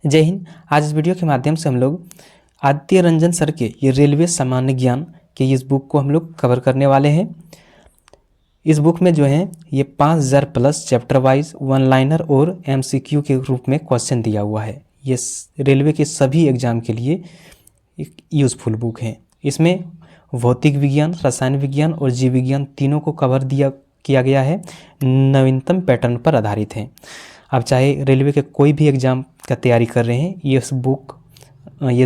जय हिंद। आज इस वीडियो के माध्यम से हम लोग आदित्य रंजन सर के ये रेलवे सामान्य ज्ञान के इस बुक को हम लोग कवर करने वाले हैं। इस बुक में जो है ये 5000 plus chapter wise one liner और एमसीक्यू के रूप में क्वेश्चन दिया हुआ है। ये रेलवे के सभी एग्जाम के लिए एक यूज़फुल बुक है। इसमें भौतिक विज्ञान, रसायन विज्ञान और जीव विज्ञान तीनों को कवर किया गया है, नवीनतम पैटर्न पर आधारित है। आप चाहे रेलवे के कोई भी एग्ज़ाम का तैयारी कर रहे हैं, ये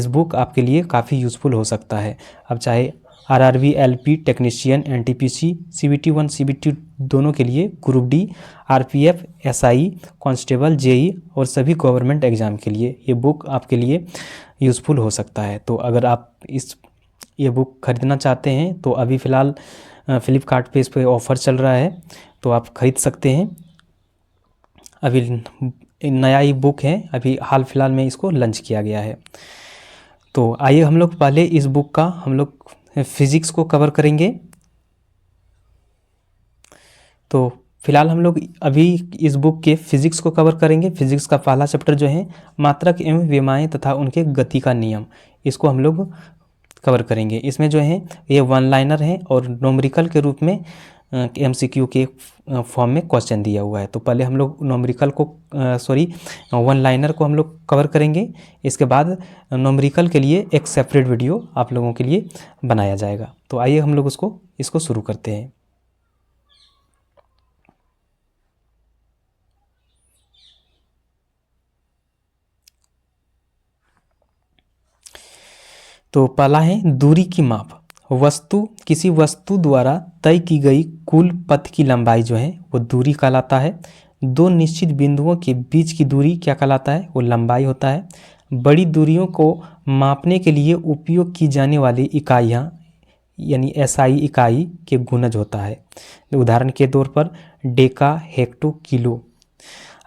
बुक आपके लिए काफ़ी यूज़फुल हो सकता है। आप चाहे RRB, LP, technician, NTPC, CBT 1, CBT दोनों के लिए, group D, RPF, SI, constable, JE और सभी गवर्नमेंट एग्ज़ाम के लिए ये बुक आपके लिए यूज़फुल हो सकता है। तो अगर आप ये बुक खरीदना चाहते हैं तो अभी फ़िलहाल फ्लिपकार्ट पे इस पर ऑफ़र चल रहा है, तो आप खरीद सकते हैं। अभी नया ही बुक है, अभी हाल फिलहाल में इसको लॉन्च किया गया है। तो आइए हम लोग पहले इस बुक का हम लोग फिज़िक्स को कवर करेंगे। तो फिलहाल हम लोग अभी इस बुक के फिज़िक्स को कवर करेंगे। फिज़िक्स का पहला चैप्टर जो है मात्रक एवं विमाएँ तथा उनके गति का नियम, इसको हम लोग कवर करेंगे। इसमें जो है ये वन लाइनर है और न्यूमेरिकल के रूप में एमसीक्यू के फॉर्म में क्वेश्चन दिया हुआ है। तो पहले हम लोग वन लाइनर को हम लोग कवर करेंगे। इसके बाद न्यूमेरिकल के लिए एक सेपरेट वीडियो आप लोगों के लिए बनाया जाएगा। तो आइए हम लोग इसको शुरू करते हैं। तो पहला है दूरी की माप। किसी वस्तु द्वारा तय की गई कुल पथ की लंबाई जो है वो दूरी कहलाता है। दो निश्चित बिंदुओं के बीच की दूरी क्या कहलाता है, वो लंबाई होता है। बड़ी दूरियों को मापने के लिए उपयोग की जाने वाली इकाइयाँ यानी एसआई इकाई के गुणज होता है। उदाहरण के तौर पर डेका, हेक्टो, किलो।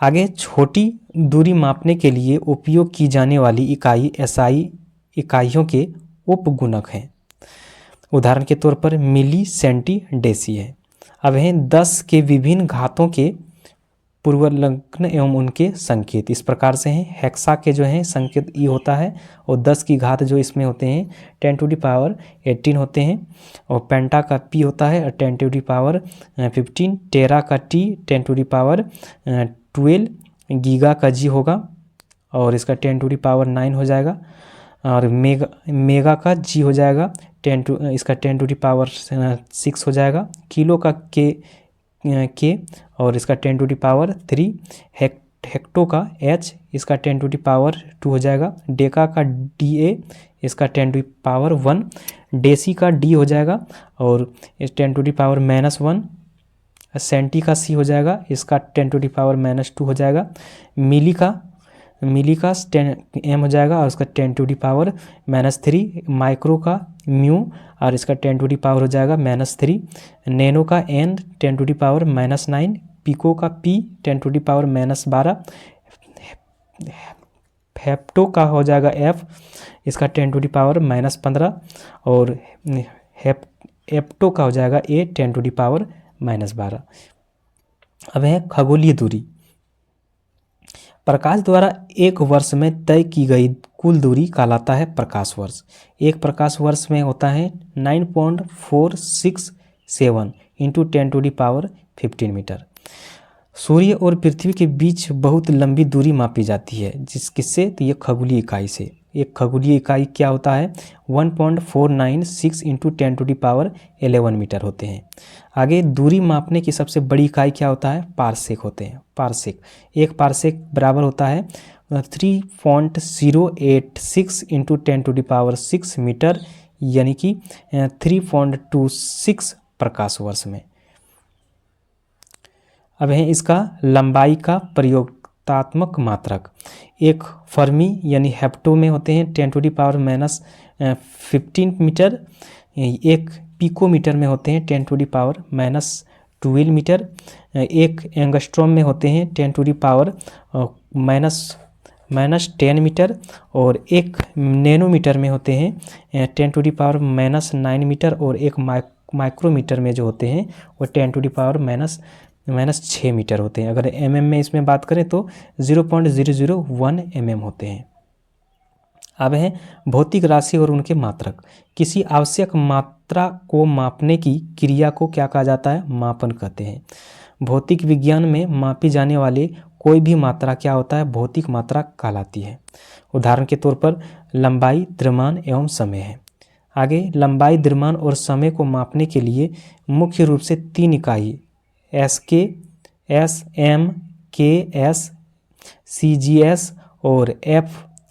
आगे छोटी दूरी मापने के लिए उपयोग की जाने वाली इकाई एसआई इकाइयों के उपगुणक हैं। उदाहरण के तौर पर मिली, सेंटी, डेसी है। अब हैं 10 के विभिन्न घातों के पूर्वलग्न एवं उनके संकेत इस प्रकार से हैं। हेक्सा के जो हैं संकेत ई होता है और 10 की घात जो इसमें होते हैं 10⁻18 होते हैं। और पेंटा का पी होता है 10⁻15, टेरा का टी 10⁻12, गीगा का जी होगा और इसका 10⁻9 हो जाएगा। और मेगा का जी हो जाएगा इसका 10⁻6 हो जाएगा। किलो का के और इसका 10⁻3। हेक्टो का एच, इसका 10⁻2 हो जाएगा। डेका का DA, इसका 10⁻1। डेसी का डी हो जाएगा और इस 10⁻−1। सेंटी का सी हो जाएगा, इसका 10⁻−2 हो जाएगा। मिली का 10 हो जाएगा और उसका 10⁻−3। माइक्रो का म्यू और इसका 10⁻ हो जाएगा -3। नैनो का N 10⁻−9। पिको का P 10⁻−12। हेप्टो का हो जाएगा F, इसका 10⁻−15 और एप्टो का हो जाएगा A 10⁻−12। अब है खगोलीय दूरी। प्रकाश द्वारा एक वर्ष में तय की गई कुल दूरी कहलाता है प्रकाश वर्ष। एक प्रकाश वर्ष में होता है 9.467 × 10⁻15 मीटर। सूर्य और पृथ्वी के बीच बहुत लंबी दूरी मापी जाती है किससे, तो ये खगोलीय इकाई से। एक खगोलीय इकाई क्या होता है 1.496 × 10⁻11 मीटर होते हैं। आगे दूरी मापने की सबसे बड़ी इकाई क्या होता है, पारसेक होते हैं। पारसेक, एक पारसेक बराबर होता है 3.086 × 10⁻6 मीटर यानी कि 3.26 प्रकाश वर्ष में। अब है इसका लंबाई का प्रयोगात्मक मात्रक। एक फर्मी यानी हेप्टो में होते हैं 10⁻−15 मीटर। एक पिकोमीटर में होते हैं 10⁻−12 मीटर। एक एंगस्ट्रॉम में होते हैं 10⁻−10 मीटर और एक नैनोमीटर में होते हैं 10⁻−9 मीटर और एक माइक्रोमीटर में जो होते हैं वो 10⁻−12 -6 मीटर होते हैं। अगर mm में इसमें बात करें तो 0.001 mm होते हैं। अब है भौतिक राशि और उनके मात्रक। किसी आवश्यक मात्रा को मापने की क्रिया को क्या कहा जाता है? मापन कहते हैं। भौतिक विज्ञान में मापी जाने वाले कोई भी मात्रा क्या होता है? भौतिक मात्रा कहलाती है। उदाहरण के तौर पर लंबाई, द्रव्यमान एवं समय है। आगे लंबाई, द्रव्यमान और समय को मापने के लिए मुख्य रूप से 3 इकाई SK, SM, KS, CGS और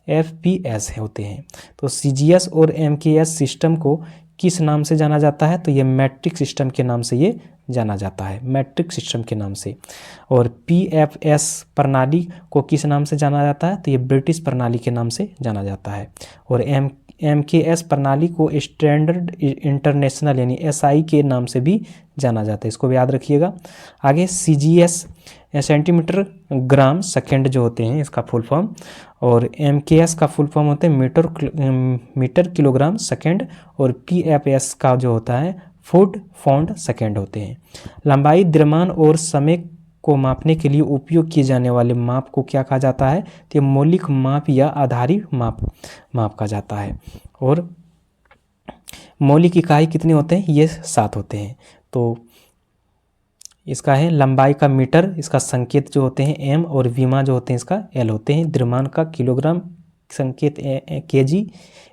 FPS होते हैं। तो CGS और MKS सिस्टम को किस नाम से जाना जाता है? तो ये मैट्रिक सिस्टम के नाम से ये जाना जाता है, मैट्रिक सिस्टम के नाम से। और PFS प्रणाली को किस नाम से जाना जाता है? तो ये ब्रिटिश प्रणाली के नाम से जाना जाता है। और MKS प्रणाली को स्टैंडर्ड इंटरनेशनल यानी SI के नाम से भी जाना जाता है, इसको भी याद रखिएगा। आगे CGS सेंटीमीटर ग्राम सेकेंड जो होते हैं इसका फुल फॉर्म, और MKS का फुल फॉर्म होते हैं मीटर किलोग्राम सेकेंड, और PFS का जो होता है फुट पाउंड सेकेंड होते हैं। लंबाई, द्रव्यमान और समय को मापने के लिए उपयोग किए जाने वाले माप को क्या कहा जाता है? तो ये मौलिक माप या आधारी माप कहा जाता है। और मौलिक इकाई कितने होते हैं? ये 7 होते हैं। तो इसका है लंबाई का मीटर, इसका संकेत जो होते हैं m, और विमा जो होते हैं इसका l होते हैं। द्रव्यमान का किलोग्राम, संकेत kg,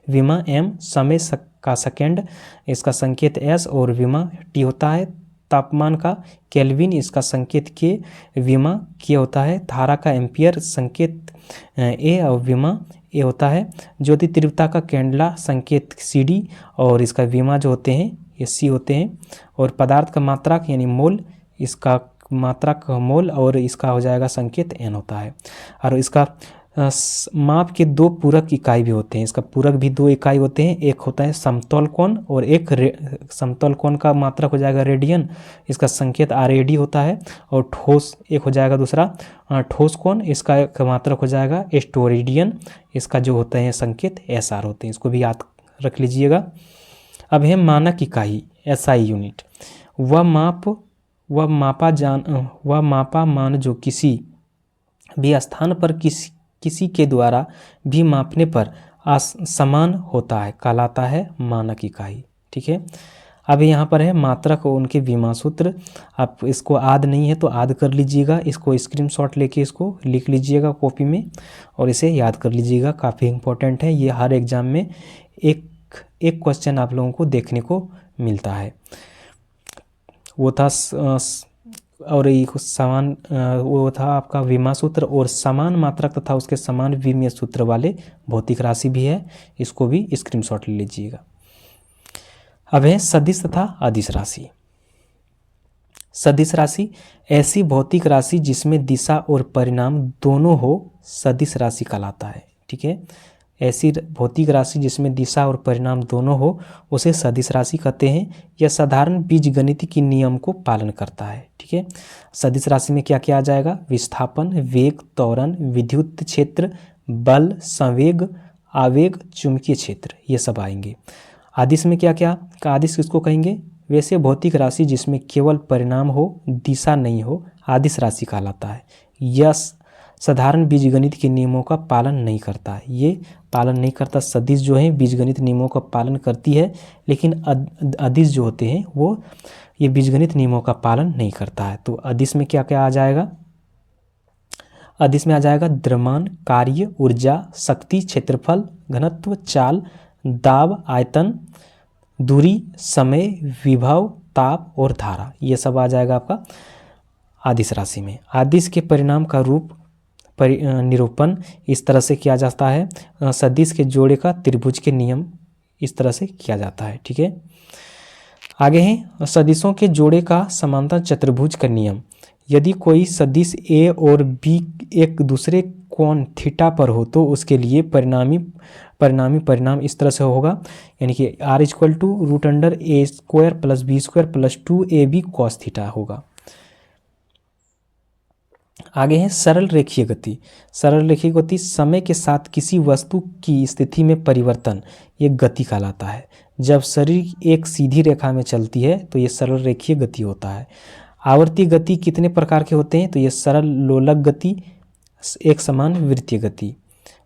विमा m, समय का सेकेंड, इसका संकेत s और विमा t होता है। तापमान का केल्विन, इसका संकेत k, विमा k होता है। धारा का एम्पियर, संकेत a और विमा a होता है। ज्योति तीव्रता का कैंडला, संकेत cd और इसका विमा जो होते हैं ये c होते हैं। और पदार्थ का मात्रक यानी मोल, इसका मात्रक मोल और इसका हो जाएगा संकेत n होता है। और इसका माप के 2 पूरक इकाई भी होते हैं। इसका पूरक भी 2 इकाई होते हैं, एक होता है समतल कोण और एक समतल कोण का मात्रक हो जाएगा रेडियन, इसका संकेत RAD होता है। और ठोस एक हो जाएगा दूसरा ठोस कोण, इसका मात्रक हो जाएगा स्टोरेडियन, इसका जो होता है संकेत SR होते हैं, इसको भी याद रख लीजिएगा। अब है मानक इकाई SI यूनिट। वह मापा मान जो किसी भी स्थान पर किसी के द्वारा भी मापने पर समान होता है कहलाता है मानक इकाई। ठीक है। अब यहाँ पर है मात्रक और उनके विमा सूत्र। आप इसको आद नहीं है तो आद कर लीजिएगा, इसको स्क्रीनशॉट लेके इसको लिख लीजिएगा कॉपी में और इसे याद कर लीजिएगा, काफ़ी इंपॉर्टेंट है ये। हर एग्जाम में एक क्वेश्चन आप लोगों को देखने को मिलता है। वो था और एक समान वो था आपका विमा सूत्र, और समान मात्रक तथा उसके समान विमीय सूत्र वाले भौतिक राशि भी है, इसको भी स्क्रीनशॉट ले लीजिएगा। अब है सदिश तथा अदिश राशि। सदिश राशि ऐसी भौतिक राशि जिसमें दिशा और परिणाम दोनों हो, सदिश राशि कहलाता है। ठीक है, ऐसी भौतिक राशि जिसमें दिशा और परिणाम दोनों हो उसे सदिश राशि कहते हैं। यह साधारण बीजगणित की नियम को पालन करता है। ठीक है, सदिश राशि में क्या क्या आ जाएगा? विस्थापन, वेग, त्वरण, विद्युत क्षेत्र, बल, संवेग, आवेग, चुंबकीय क्षेत्र, ये सब आएंगे। आदिश में क्या क्या? आदिश किसको कहेंगे? वैसे भौतिक राशि जिसमें केवल परिणाम हो, दिशा नहीं हो, आदिश राशि कहलाता है। यह साधारण बीजगणित के नियमों का पालन नहीं करता है, ये पालन नहीं करता। सदिश जो है बीजगणित नियमों का पालन करती है, लेकिन अदिश जो होते हैं वो ये बीजगणित नियमों का पालन नहीं करता है। तो अदिश में क्या क्या आ जाएगा? अदिश में आ जाएगा द्रव्यमान, कार्य, ऊर्जा, शक्ति, क्षेत्रफल, घनत्व, चाल, दाब, आयतन, दूरी, समय, विभव, ताप और धारा, ये सब आ जाएगा आपका आदिश राशि में। आदिश के परिणाम का रूप निरूपण इस तरह से किया जाता है, सदिश के जोड़े का त्रिभुज के नियम इस तरह से किया जाता है। ठीक है, आगे है सदिशों के जोड़े का समांतर चतुर्भुज का नियम। यदि कोई सदिश A और B एक दूसरे कोण थीटा पर हो तो उसके लिए परिणाम इस तरह से होगा, यानी कि R = √a² + b² + 2ab cos theta होगा। आगे है सरल रेखीय गति। सरल रेखीय गति समय के साथ किसी वस्तु की स्थिति में परिवर्तन, ये गति कहलाता है। जब शरीर एक सीधी रेखा में चलती है तो ये सरल रेखीय गति होता है। आवर्ती गति कितने प्रकार के होते हैं? तो ये सरल लोलक गति, एक समान वृत्तीय गति।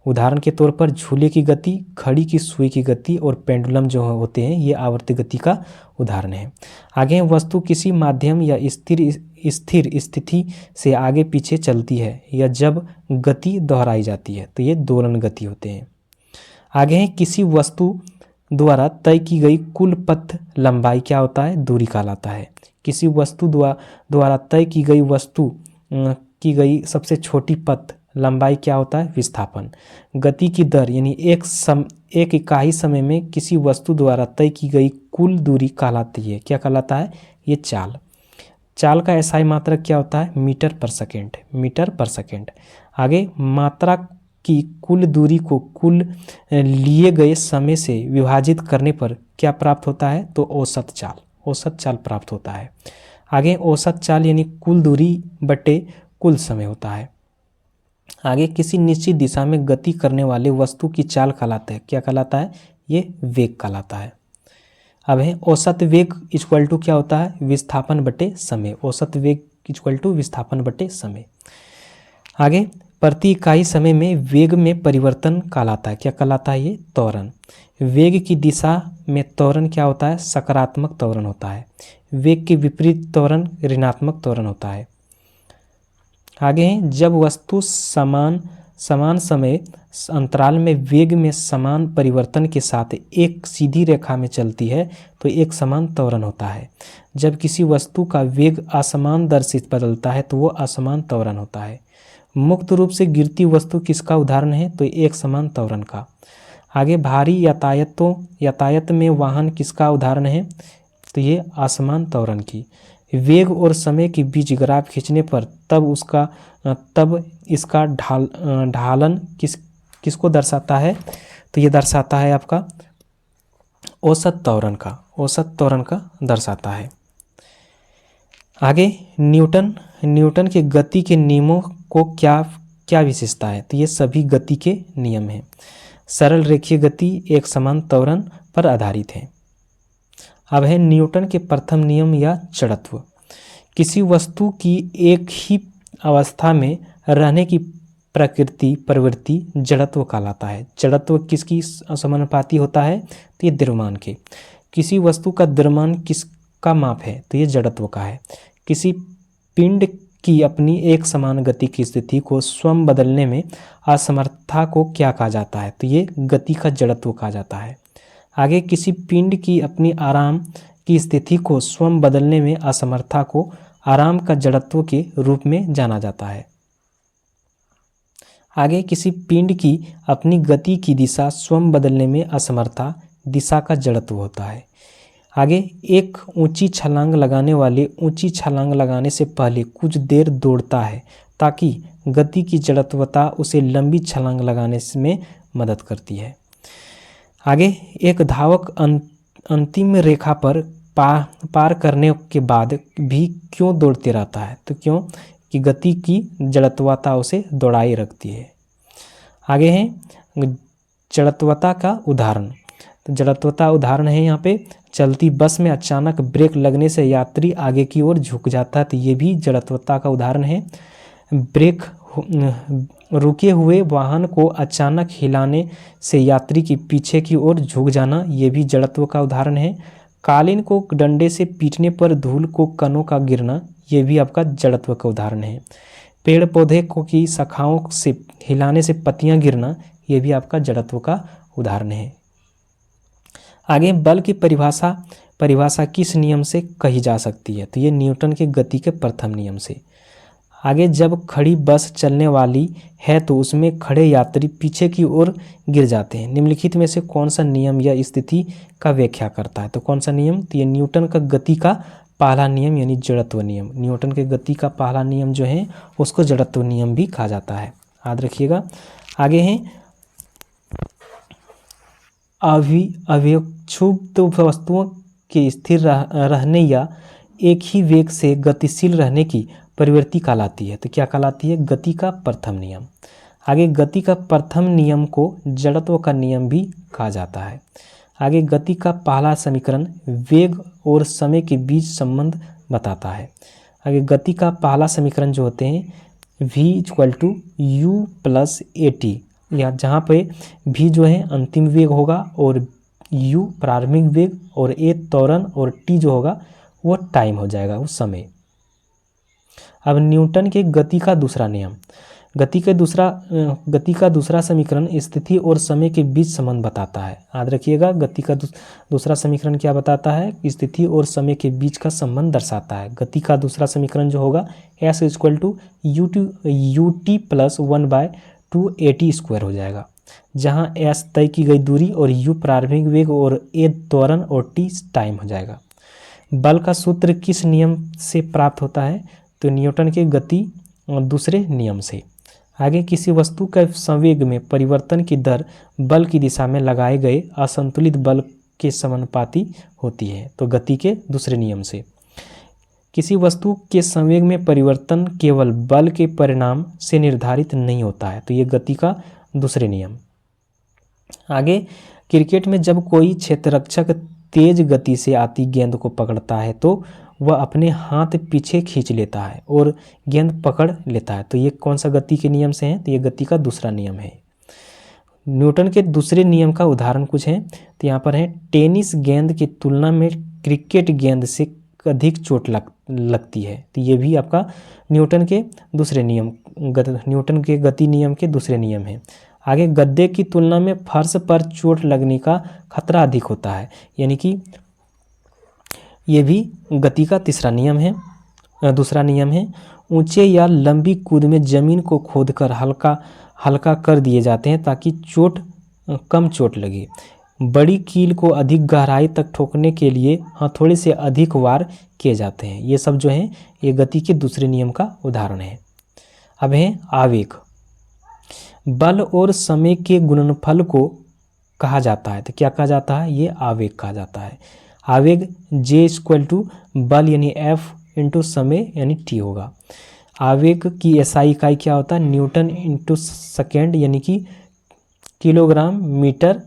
उदाहरण के तौर पर झूले की गति, घड़ी की सुई की गति और पेंडुलम जो होते हैं ये आवर्ती गति का उदाहरण है। आगे वस्तु किसी माध्यम या स्थिर स्थिति से आगे पीछे चलती है या जब गति दोहराई जाती है तो ये दोलन गति होते हैं। आगे है किसी वस्तु द्वारा तय की गई कुल पथ लंबाई क्या होता है? दूरी कहलाता है। किसी वस्तु द्वारा तय की गई सबसे छोटी पथ लंबाई क्या होता है? विस्थापन। गति की दर यानी एक इकाई समय में किसी वस्तु द्वारा तय की गई कुल दूरी कहलाती है। क्या कहलाता है? ये चाल। चाल का एसआई मात्रक क्या होता है? मीटर पर सेकेंड, मीटर पर सेकेंड। आगे मात्रा की कुल दूरी को कुल लिए गए समय से विभाजित करने पर क्या प्राप्त होता है? तो औसत चाल, औसत चाल प्राप्त होता है। आगे औसत चाल यानी कुल दूरी बटे कुल समय होता है। आगे किसी निश्चित दिशा में गति करने वाले वस्तु की चाल कहलाता है। क्या कहलाता है? ये वेग कहलाता है। अब है औसत वेग इक्वल टू क्या होता है? विस्थापन बटे समय। औसत वेग इक्वल टू विस्थापन बटे समय। आगे प्रति इकाई समय में वेग में परिवर्तन कहलाता है। क्या कहलाता है? ये त्वरण। वेग की दिशा में त्वरण क्या होता है? सकारात्मक त्वरण होता है। वेग के विपरीत त्वरण ऋणात्मक त्वरण होता है। आगे हैं जब वस्तु समान समय अंतराल में वेग में समान परिवर्तन के साथ एक सीधी रेखा में चलती है तो एक समान त्वरण होता है। जब किसी वस्तु का वेग असमान दर से बदलता है तो वो असमान त्वरण होता है। मुक्त रूप से गिरती वस्तु किसका उदाहरण है? तो एक समान त्वरण का। आगे भारी यातायात में वाहन किसका उदाहरण है? तो ये असमान त्वरण की। वेग और समय के बीच ग्राफ खींचने पर तब इसका ढालन किसको दर्शाता है? तो ये दर्शाता है आपका औसत त्वरण का, औसत त्वरण का दर्शाता है। आगे न्यूटन के गति के नियमों को क्या विशेषता है? तो ये सभी गति के नियम हैं। सरल रेखीय गति एक समान त्वरण पर आधारित है। अब है न्यूटन के प्रथम नियम या जड़त्व। किसी वस्तु की एक ही अवस्था में रहने की प्रवृत्ति जड़त्व कहलाता है। जड़त्व किसकी समानुपाती होता है? तो ये द्रव्यमान के। किसी वस्तु का द्रव्यमान किसका माप है? तो ये जड़त्व का है। किसी पिंड की अपनी एक समान गति की स्थिति को स्वयं बदलने में असमर्थता को क्या कहा जाता है? तो ये गति का जड़त्व कहा जाता है। आगे किसी पिंड की अपनी आराम की स्थिति को स्वयं बदलने में असमर्थता को आराम का जड़त्व के रूप में जाना जाता है। आगे किसी पिंड की अपनी गति की दिशा स्वयं बदलने में असमर्थता दिशा का जड़त्व होता है। आगे एक ऊंची छलांग लगाने वाले ऊंची छलांग लगाने से पहले कुछ देर दौड़ता है ताकि गति की जड़त्वता उसे लंबी छलांग लगाने में मदद करती है। आगे एक धावक अंतिम रेखा पर पार करने के बाद भी क्यों दौड़ते रहता है? तो क्यों कि गति की जड़त्वता उसे दौड़ाए रखती है। आगे है जड़त्वता का उदाहरण। तो जड़त्वता उदाहरण है यहाँ पे चलती बस में अचानक ब्रेक लगने से यात्री आगे की ओर झुक जाता है तो ये भी जड़त्वता का उदाहरण है। ब्रेक रुके हुए वाहन को अचानक हिलाने से यात्री की पीछे की ओर झुक जाना ये भी जड़त्व का उदाहरण है। कालीन को डंडे से पीटने पर धूल को कणों का गिरना ये भी आपका जड़त्व का उदाहरण है। पेड़ पौधे को की शाखाओं से हिलाने से पत्तियां गिरना ये भी आपका जड़त्व का उदाहरण है। आगे बल की परिभाषा किस नियम से कही जा सकती है? तो ये न्यूटन के गति के प्रथम नियम से। आगे जब खड़ी बस चलने वाली है तो उसमें खड़े यात्री पीछे की ओर गिर जाते हैं। निम्नलिखित में से कौन सा नियम या स्थिति का व्याख्या करता है? तो कौन सा नियम? तो ये न्यूटन का गति का पहला नियम यानी जड़त्व नियम। न्यूटन के गति का पहला नियम जो है उसको जड़त्व नियम भी कहा जाता है, याद रखिएगा। आगे है अभिक्षुब्ध वस्तुओं के स्थिर रहने या एक ही वेग से गतिशील रहने की प्रवृत्ति कहलाती है। तो क्या कहलाती है? गति का प्रथम नियम। आगे गति का प्रथम नियम को जड़त्व का नियम भी कहा जाता है। आगे गति का पहला समीकरण वेग और समय के बीच संबंध बताता है। आगे गति का पहला समीकरण जो होते हैं v equal to U plus A T, या जहाँ पे v जो है अंतिम वेग होगा और u प्रारंभिक वेग और a त्वरण और t जो होगा वो टाइम हो जाएगा उस समय। अब न्यूटन के गति का दूसरा नियम, गति का दूसरा समीकरण स्थिति और समय के बीच संबंध बताता है। याद रखिएगा, गति का दूसरा समीकरण क्या बताता है? स्थिति और समय के बीच का संबंध दर्शाता है। गति का दूसरा समीकरण जो होगा s equal to U T plus 1/2 at² हो जाएगा, जहाँ s तय की गई दूरी और u प्रारंभिक वेग और a त्वरण और t टाइम हो जाएगा। बल का सूत्र किस नियम से प्राप्त होता है? तो न्यूटन के गति दूसरे नियम से। आगे किसी वस्तु के संवेग में परिवर्तन की दर बल की दिशा में लगाए गए असंतुलित बल के समानुपाती होती है, तो गति के दूसरे नियम से। किसी वस्तु के संवेग में परिवर्तन केवल बल के परिणाम से निर्धारित नहीं होता है, तो ये गति का दूसरे नियम। आगे क्रिकेट में जब कोई क्षेत्ररक्षक तेज गति से आती गेंद को पकड़ता है तो वह अपने हाथ पीछे खींच लेता है और गेंद पकड़ लेता है, तो ये कौन सा गति के नियम से है? तो ये गति का दूसरा नियम है। न्यूटन के दूसरे नियम का उदाहरण कुछ है, तो यहाँ पर है टेनिस गेंद की तुलना में क्रिकेट गेंद से अधिक चोट लगती है, तो ये भी आपका न्यूटन के दूसरे नियम, न्यूटन के गति नियम के दूसरे नियम है। आगे गद्दे की तुलना में फर्श पर चोट लगने का खतरा अधिक होता है, यानी कि ये भी गति का तीसरा नियम है, दूसरा नियम है। ऊंचे या लंबी कूद में जमीन को खोदकर हल्का कर दिए जाते हैं ताकि कम चोट लगे। बड़ी कील को अधिक गहराई तक ठोकने के लिए हथौड़े से अधिक वार किए जाते हैं। ये सब जो है ये गति के दूसरे नियम का उदाहरण है। अब है आवेग। बल और समय के गुणनफल को कहा जाता है, तो क्या कहा जाता है? ये आवेग कहा जाता है। आवेग J इक्वल टू बल यानी F इंटू समय यानी T होगा। आवेग की SI इकाई क्या होता है? न्यूटन इंटू सेकेंड यानी कि किलोग्राम मीटर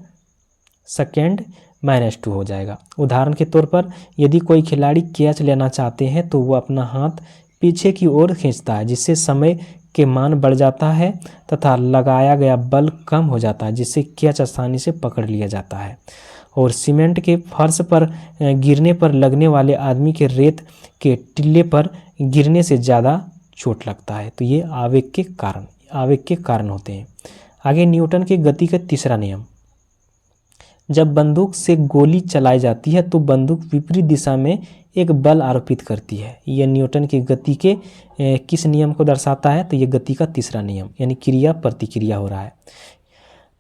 सेकेंड -2 हो जाएगा। उदाहरण के तौर पर यदि कोई खिलाड़ी कैच लेना चाहते हैं तो वो अपना हाथ पीछे की ओर खींचता है, जिससे समय के मान बढ़ जाता है तथा लगाया गया बल कम हो जाता है, जिससे कैच आसानी से पकड़ लिया जाता है। और सीमेंट के फर्श पर गिरने पर लगने वाले आदमी के रेत के टिल्ले पर गिरने से ज़्यादा चोट लगता है, तो ये आवेग के कारण होते हैं। आगे न्यूटन के गति का तीसरा नियम। जब बंदूक से गोली चलाई जाती है तो बंदूक विपरीत दिशा में एक बल आरोपित करती है। यह न्यूटन की गति के किस नियम को दर्शाता है? तो ये गति का तीसरा नियम, यानी क्रिया प्रतिक्रिया हो रहा है।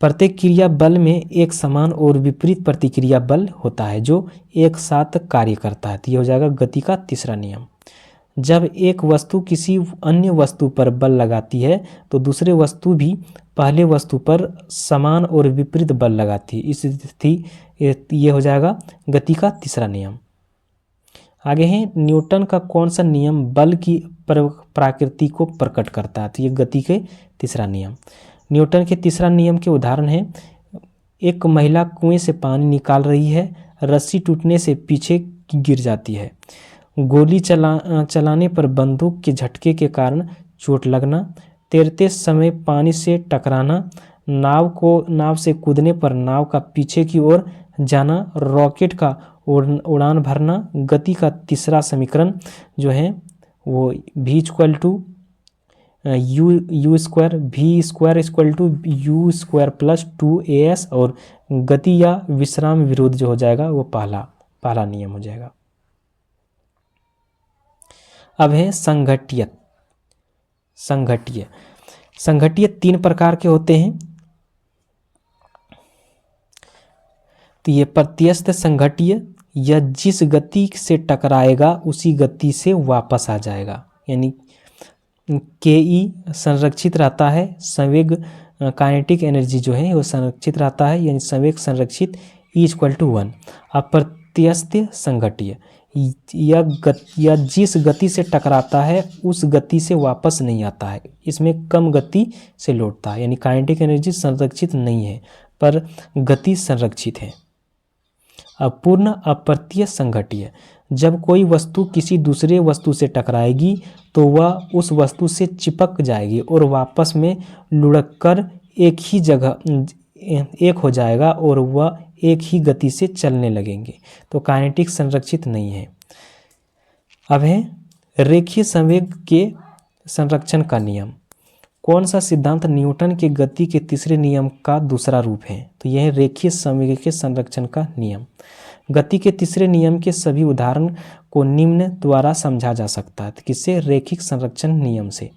प्रत्येक क्रिया बल में एक समान और विपरीत प्रतिक्रिया बल होता है जो एक साथ कार्य करता है, तो ये हो जाएगा गति का तीसरा नियम। जब एक वस्तु किसी अन्य वस्तु पर बल लगाती है तो दूसरे वस्तु भी पहले वस्तु पर समान और विपरीत बल लगाती है, इस स्थिति ये हो जाएगा गति का तीसरा नियम। आगे है न्यूटन का कौन सा नियम बल की प्रकृति को प्रकट करता है? तो ये गति के तीसरा नियम। न्यूटन के तीसरा नियम के उदाहरण है, एक महिला कुएं से पानी निकाल रही है, रस्सी टूटने से पीछे गिर जाती है, गोली चलाने पर बंदूक के झटके के कारण चोट लगना, तैरते समय पानी से टकराना, नाव से कूदने पर नाव का पीछे की ओर जाना, रॉकेट का उड़ान भरना। गति का तीसरा समीकरण जो है वो v equal to U square, v square equal to U square plus 2as, और गति या विश्राम विरोध जो हो जाएगा वो पहला नियम हो जाएगा। अब है संघट्य 3 प्रकार के होते हैं, तो ये प्रत्यस्थ संघट्य, यह जिस गति से टकराएगा उसी गति से वापस आ जाएगा, यानी ke संरक्षित रहता है, संवेग काइनेटिक एनर्जी जो है वो संरक्षित रहता है, यानी संवेग संरक्षित E इक्वल टू 1। अप्रत्यस्थ संघट्य, यह जिस गति से टकराता है उस गति से वापस नहीं आता है, इसमें कम गति से लौटता है, यानी काइनेटिक एनर्जी संरक्षित नहीं है पर गति संरक्षित है। अपूर्ण अप्रत्यय संघट्य, जब कोई वस्तु किसी दूसरे वस्तु से टकराएगी तो वह उस वस्तु से चिपक जाएगी और वापस में लुढ़ककर एक ही जगह एक हो जाएगा और वह एक ही गति से चलने लगेंगे। तो काइनेटिक संरक्षित नहीं है। अब है रेखीय संवेग के संरक्षण का नियम। कौन सा सिद्धांत न्यूटन के गति के तीसरे नियम का दूसरा रूप है? तो यह है रेखीय संवेग के संरक्षण का नियम। गति के तीसरे नियम के सभी उदाहरण को निम्न द्वारा समझा जा सकता है। किससे? रैखिक संरक्षण नियम से।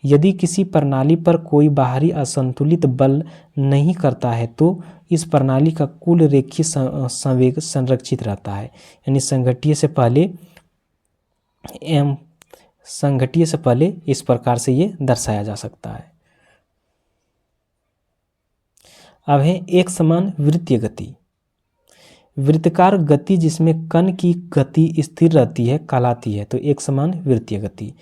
यदि किसी प्रणाली पर कोई बाहरी असंतुलित बल नहीं करता है तो इस प्रणाली का कुल रेखीय संवेग संरक्षित रहता है। यानी संघट्य से पहले इस प्रकार से ये दर्शाया जा सकता है। अब है एक समान वृत्तीय गति। वृत्ताकार गति जिसमें कण की गति स्थिर रहती है कहलाती है। तो एक समान वृत्तीय गति।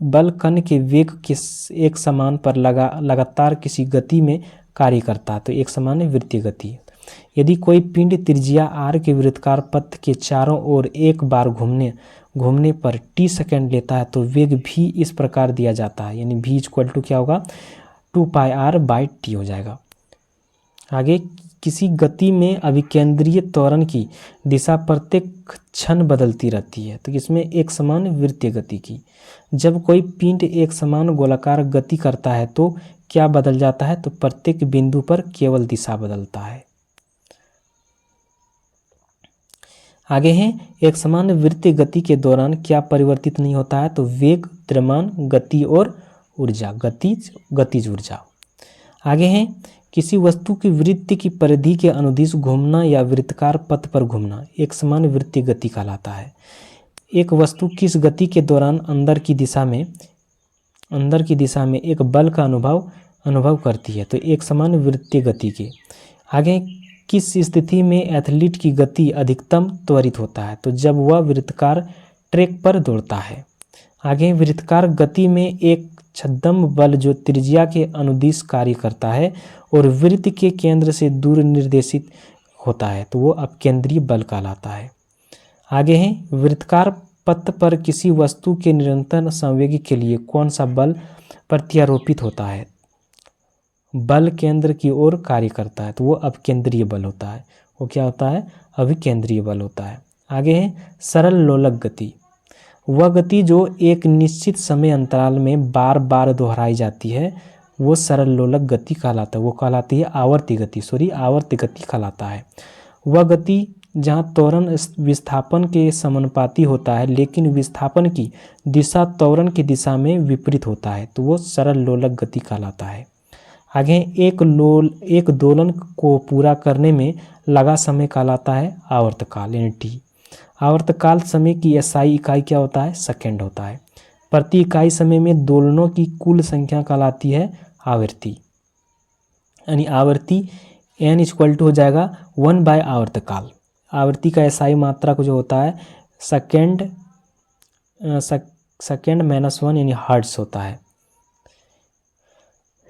बल कण के वेग के एक समान पर लगातार किसी गति में कार्य करता है। तो एक समान वृत्तीय गति। यदि कोई पिंड त्रिज्या r के वृत्ताकार पथ के चारों ओर एक बार घूमने पर t सेकंड लेता है तो वेग v इस प्रकार दिया जाता है। यानी v इक्वल टू क्या होगा? 2πr/t हो जाएगा। आगे, किसी गति में अभिकेंद्रीय त्वरण की दिशा प्रत्येक क्षण बदलती रहती है। तो इसमें एक समान वृत्तीय गति की। जब कोई पिंड एक समान गोलाकार गति करता है तो क्या बदल जाता है? तो प्रत्येक बिंदु पर केवल दिशा बदलता है। आगे है एक समान वृत्तीय गति के दौरान क्या परिवर्तित नहीं होता है? तो वेग, द्रव्यमान, गति और ऊर्जा, गतिज ऊर्जा। आगे है किसी वस्तु की वृत्त की परिधि के अनुदिश घूमना या वृत्ताकार पथ पर घूमना एक समान वृत्तीय गति कहलाता है। एक वस्तु किस गति के दौरान अंदर की दिशा में एक बल का अनुभव करती है? तो एक समान वृत्तीय गति के। आगे, किस स्थिति में एथलीट की गति अधिकतम त्वरित होता है? तो जब वह वृत्ताकार ट्रैक पर दौड़ता है। आगे, वृत्ताकार गति में एक छद्म बल जो त्रिज्या के अनुदिश कार्य करता है और वृत्त के केंद्र से दूर निर्देशित होता है तो वो अपकेंद्रीय बल कहलाता है। आगे है वृत्ताकार पथ पर किसी वस्तु के निरंतर संवेग के लिए कौन सा बल प्रत्यारोपित होता है? बल केंद्र की ओर कार्य करता है तो वो अपकेंद्रीय बल होता है। वो क्या होता है? अभिकेंद्रीय बल होता है। आगे है सरल लोलक गति। वह गति जो एक निश्चित समय अंतराल में बार बार दोहराई जाती है वो सरल लोलक गति कहलाता है। वो कहलाती है आवर्ती गति कहलाता है। वह गति जहाँ त्वरण विस्थापन के समानुपाती होता है लेकिन विस्थापन की दिशा त्वरण की दिशा में विपरीत होता है तो वो सरल लोलक गति कहलाता है। आगे एक दोलन को पूरा करने में लगा समय कहलाता है आवर्तकाल यानी टी। आवर्तकाल समय की एसआई इकाई क्या होता है? सेकंड होता है। प्रति इकाई समय में दोलनों की कुल संख्या कहलाती है आवृत्ति। यानी आवृत्ति n इक्वल टू हो जाएगा 1/आवर्तकाल। आवृत्ति का एसआई मात्रा को जो होता है सेकंड -1 यानी हर्ट्ज होता है।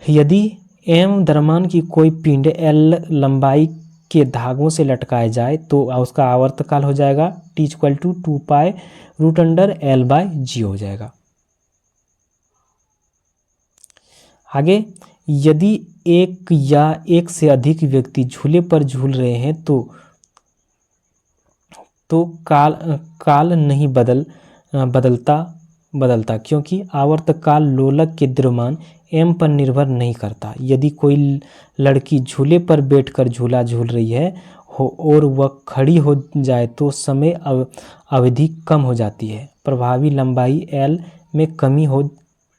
यदि m द्रव्यमान की कोई पिंड l लंबाई के धागों से लटकाए जाए तो उसका आवर्तकाल हो जाएगा t इक्वल टू 2π√L/g हो जाएगा। आगे, यदि एक या एक से अधिक व्यक्ति झूले पर झूल रहे हैं तो काल नहीं बदलता क्योंकि आवर्तकाल लोलक के द्रव्यमान m पर निर्भर नहीं करता। यदि कोई लड़की झूले पर बैठकर झूला झूल रही है और वह खड़ी हो जाए तो समय अवधि कम हो जाती है। प्रभावी लंबाई L में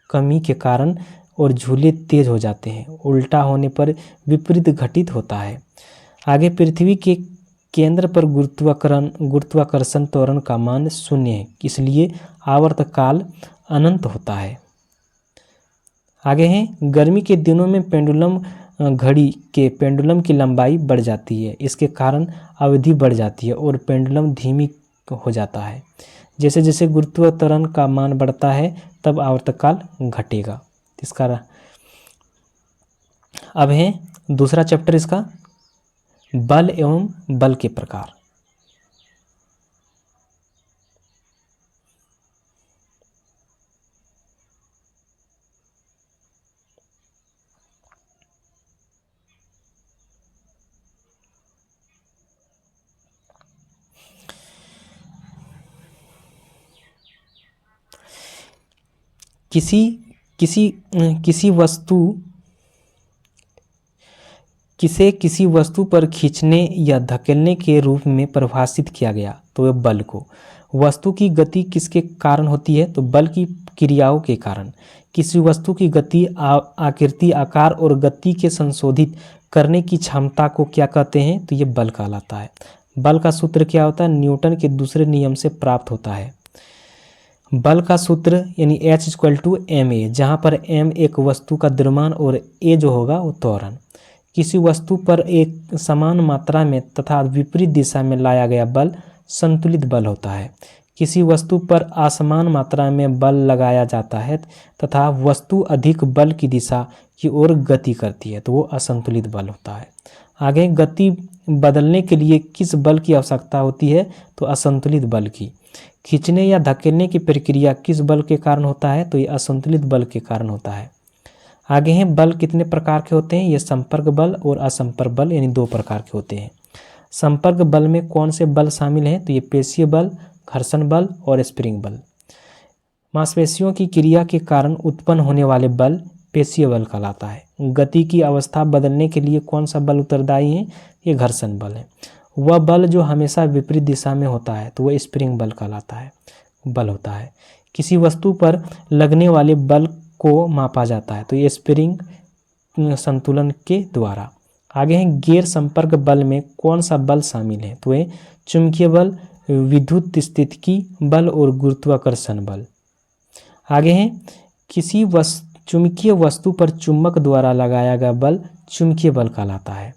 कमी के कारण और झूले तेज हो जाते हैं। उल्टा होने पर विपरीत घटित होता है। आगे, पृथ्वी के केंद्र पर गुरुत्वाकर्षण त्वरण का मान 0 है इसलिए आवर्तकाल अनंत होता है। आगे है गर्मी के दिनों में पेंडुलम घड़ी के पेंडुलम की लंबाई बढ़ जाती है। इसके कारण अवधि बढ़ जाती है और पेंडुलम धीमी हो जाता है। जैसे जैसे गुरुत्वाकर्षण का मान बढ़ता है तब आवर्तकाल घटेगा। इसका अब है दूसरा चैप्टर इसका बल एवं बल के प्रकार। किसी किसी किसी वस्तु किसी वस्तु पर खींचने या धकेलने के रूप में परिभाषित किया गया तो वह बल को। वस्तु की गति किसके कारण होती है? तो बल की क्रियाओं के कारण। किसी वस्तु की गति, आकृति, आकार और गति के संशोधित करने की क्षमता को क्या कहते हैं? तो ये बल कहलाता है। बल का सूत्र क्या होता है? न्यूटन के दूसरे नियम से प्राप्त होता है। बल का सूत्र यानी H=ma, जहाँ पर m एक वस्तु का द्रव्यमान और a जो होगा वो त्वरण। किसी वस्तु पर एक समान मात्रा में तथा विपरीत दिशा में लाया गया बल संतुलित बल होता है। किसी वस्तु पर असमान मात्रा में बल लगाया जाता है तथा वस्तु अधिक बल की दिशा की ओर गति करती है तो वो असंतुलित बल होता है। आगे, गति बदलने के लिए किस बल की आवश्यकता होती है? तो असंतुलित बल की। खींचने या धकेलने की प्रक्रिया किस बल के कारण होता है? तो ये असंतुलित बल के कारण होता है। आगे हैं, बल कितने प्रकार के होते हैं? ये संपर्क बल और असंपर्क बल यानी दो प्रकार के होते हैं। संपर्क बल में कौन से बल शामिल हैं? तो ये पेशीय बल, घर्षण बल और स्प्रिंग बल। मांसपेशियों की क्रिया के कारण उत्पन्न होने वाले बल पेशीय बल कहलाता है। गति की अवस्था बदलने के लिए कौन सा बल उत्तरदायी है? ये घर्षण बल है। वह बल जो हमेशा विपरीत दिशा में होता है तो वह स्प्रिंग बल कहलाता है, बल होता है। किसी वस्तु पर लगने वाले बल को मापा जाता है तो ये स्प्रिंग संतुलन के द्वारा। आगे हैं, गैर संपर्क बल में कौन सा बल शामिल है? तो ये चुंबकीय बल, विद्युत स्थितिकी बल और गुरुत्वाकर्षण बल। आगे हैं, किसी चुंबकीय वस्तु पर चुंबक द्वारा लगाया गया बल चुंबकीय बल कहलाता है।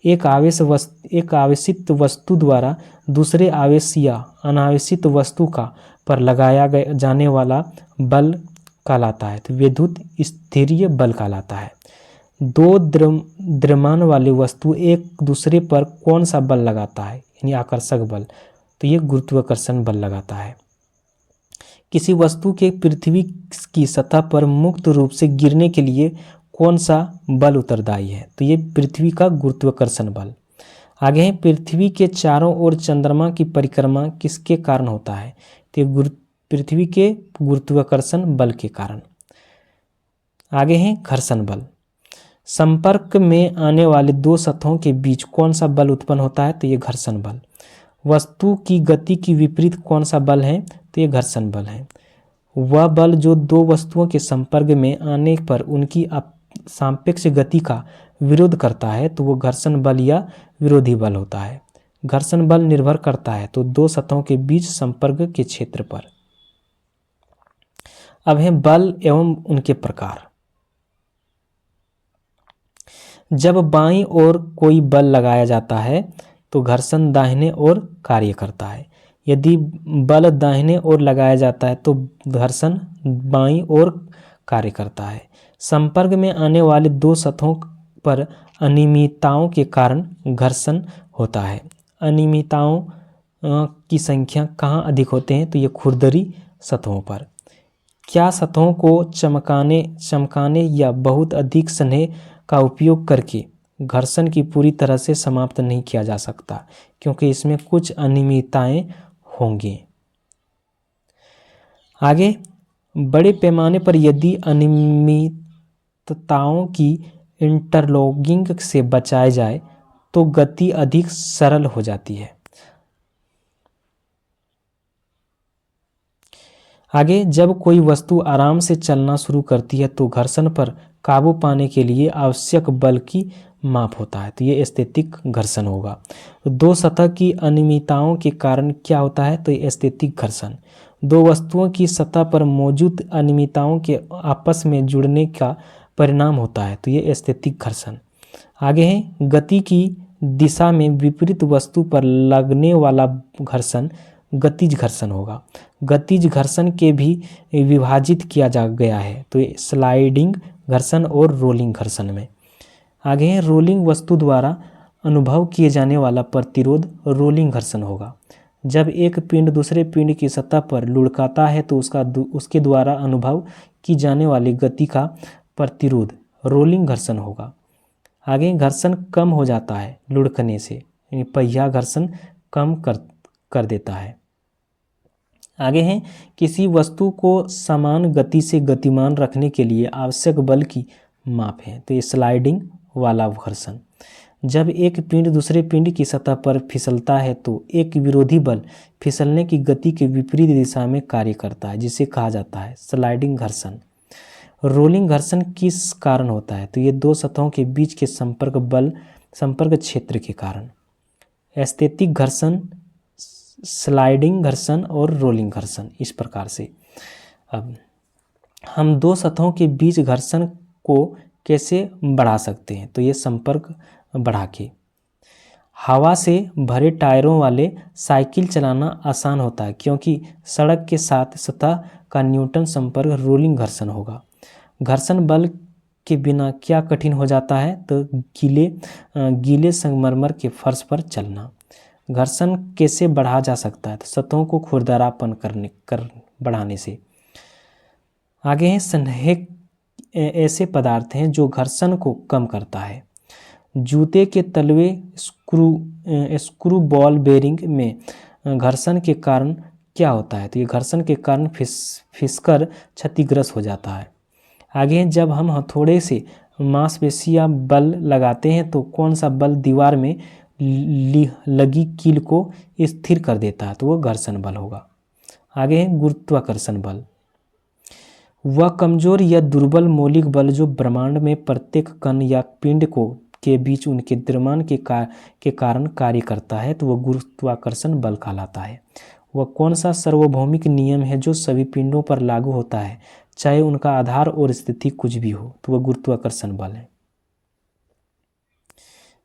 एक आवेशित वस्तु द्वारा दूसरे आवेश या अनावेशित वस्तु का पर लगाया जाने वाला बल कहलाता है तो विद्युत स्थैर्य बल कहलाता है। दो द्रव्यमान वाली वस्तु एक दूसरे पर कौन सा बल लगाता है यानी आकर्षक बल? तो ये गुरुत्वाकर्षण बल लगाता है। किसी वस्तु के पृथ्वी की सतह पर मुक्त रूप से गिरने के लिए कौन सा बल उत्तरदायी है? तो ये पृथ्वी का गुरुत्वाकर्षण बल। आगे है, पृथ्वी के चारों ओर चंद्रमा की परिक्रमा किसके कारण होता है? तो पृथ्वी के गुरुत्वाकर्षण बल के कारण। आगे है, घर्षण बल। संपर्क में आने वाले दो सतहों के बीच कौन सा बल उत्पन्न होता है? तो ये घर्षण बल। वस्तु की गति की विपरीत कौन सा बल है? तो ये घर्षण बल है। वह बल जो दो वस्तुओं के संपर्क में आने पर उनकी सापेक्ष गति का विरोध करता है तो वो घर्षण बल या विरोधी बल होता है। घर्षण बल निर्भर करता है तो दो सतहों के बीच संपर्क के क्षेत्र पर। अब है बल एवं उनके प्रकार। जब बाईं ओर कोई बल लगाया जाता है तो घर्षण दाहिने ओर कार्य करता है। यदि बल दाहिने ओर लगाया जाता है तो घर्षण बाईं ओर कार्य करता है। संपर्क में आने वाले दो सतहों पर अनियमितताओं के कारण घर्षण होता है। अनियमितताओं की संख्या कहाँ अधिक होते हैं? तो ये खुरदरी सतहों पर। क्या सतहों को चमकाने या बहुत अधिक स्नेह का उपयोग करके घर्षण की पूरी तरह से समाप्त नहीं किया जा सकता क्योंकि इसमें कुछ अनियमितताएं होंगी। आगे, बड़े पैमाने पर यदि अनियमितताओं की इंटरलॉकिंग से बचाया जाए तो गति अधिक सरल हो जाती है। आगे, जब कोई वस्तु आराम से चलना शुरू करती है तो घर्षण पर काबू पाने के लिए आवश्यक बल की माप होता है तो ये स्थैतिक घर्षण होगा। दो सतह की अनियमितताओं के कारण क्या होता है? तो ये स्थैतिक घर्षण। दो वस्तुओं की सतह पर मौजूद अनियमितताओं के आपस में जुड़ने का परिणाम होता है तो ये स्थैतिक घर्षण। आगे है, गति की दिशा में विपरीत वस्तु पर लगने वाला घर्षण गतिज घर्षण होगा। गतिज घर्षण के भी विभाजित किया जा गया है तो ये स्लाइडिंग घर्षण और रोलिंग घर्षण में। आगे है, रोलिंग वस्तु द्वारा अनुभव किए जाने वाला प्रतिरोध रोलिंग घर्षण होगा। जब एक पिंड दूसरे पिंड की सतह पर लुढ़काता है तो उसके द्वारा अनुभव की जाने वाली गति का प्रतिरोध रोलिंग घर्षण होगा। आगे, घर्षण कम हो जाता है लुढ़कने से यानी पहिया घर्षण कम कर देता है। आगे हैं, किसी वस्तु को समान गति से गतिमान रखने के लिए आवश्यक बल की माप है। तो ये स्लाइडिंग वाला घर्षण। जब एक पिंड दूसरे पिंड की सतह पर फिसलता है तो एक विरोधी बल फिसलने की गति के विपरीत दिशा में कार्य करता है, जिसे कहा जाता है स्लाइडिंग घर्षण। रोलिंग घर्षण किस कारण होता है? तो ये दो सतहों के बीच के संपर्क क्षेत्र के कारण। स्थैतिक घर्षण, स्लाइडिंग घर्षण और रोलिंग घर्षण, इस प्रकार से। अब हम दो सतहों के बीच घर्षण को कैसे बढ़ा सकते हैं? तो ये संपर्क बढ़ा के। हवा से भरे टायरों वाले साइकिल चलाना आसान होता है क्योंकि सड़क के साथ सतह का न्यूटन संपर्क रोलिंग घर्षण होगा। घर्षण बल के बिना क्या कठिन हो जाता है? तो गीले संगमरमर के फर्श पर चलना। घर्षण कैसे बढ़ा जा सकता है? तो सतहों को खुरदरापन बढ़ाने से। आगे हैं, संहेक ऐसे पदार्थ हैं जो घर्षण को कम करता है। जूते के तलवे स्क्रू बॉल बेरिंग में घर्षण के कारण क्या होता है? तो ये घर्षण के कारण फिसकर क्षतिग्रस्त हो जाता है। आगे जब हम हथौड़े से मांसपेशियां बल लगाते हैं तो कौन सा बल दीवार में लगी कील को स्थिर कर देता है? तो वो घर्षण बल होगा। आगे है गुरुत्वाकर्षण बल। वह कमजोर या दुर्बल मौलिक बल जो ब्रह्मांड में प्रत्येक कण या पिंड के बीच उनके द्रव्यमान के कारण कार्य करता है, तो वह गुरुत्वाकर्षण बल कहलाता है। वह कौन सा सार्वभौमिक नियम है जो सभी पिंडों पर लागू होता है, चाहे उनका आधार और स्थिति कुछ भी हो? तो वह गुरुत्वाकर्षण बल है।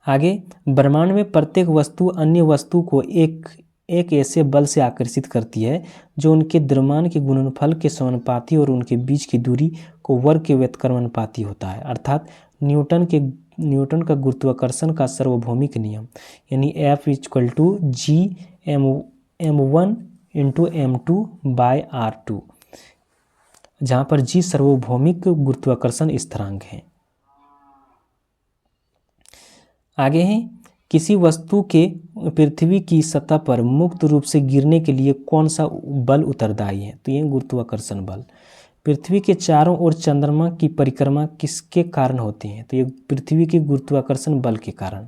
आगे, ब्रह्मांड में प्रत्येक वस्तु अन्य वस्तु को एक ऐसे बल से आकर्षित करती है जो उनके द्रव्यमान के गुणनफल के समानुपाती और उनके बीच की दूरी को वर्ग के व्युत्क्रमानुपाती होता है, अर्थात न्यूटन का गुरुत्वाकर्षण का सार्वभौमिक नियम, यानी F = G m1 × m2/r2, जहाँ पर G सार्वभौमिक गुरुत्वाकर्षण स्थिरांक है। आगे हैं, किसी वस्तु के पृथ्वी की सतह पर मुक्त रूप से गिरने के लिए कौन सा बल उत्तरदायी है? तो ये गुरुत्वाकर्षण बल। पृथ्वी के चारों ओर चंद्रमा की परिक्रमा किसके कारण होती है? तो ये पृथ्वी के गुरुत्वाकर्षण बल के कारण।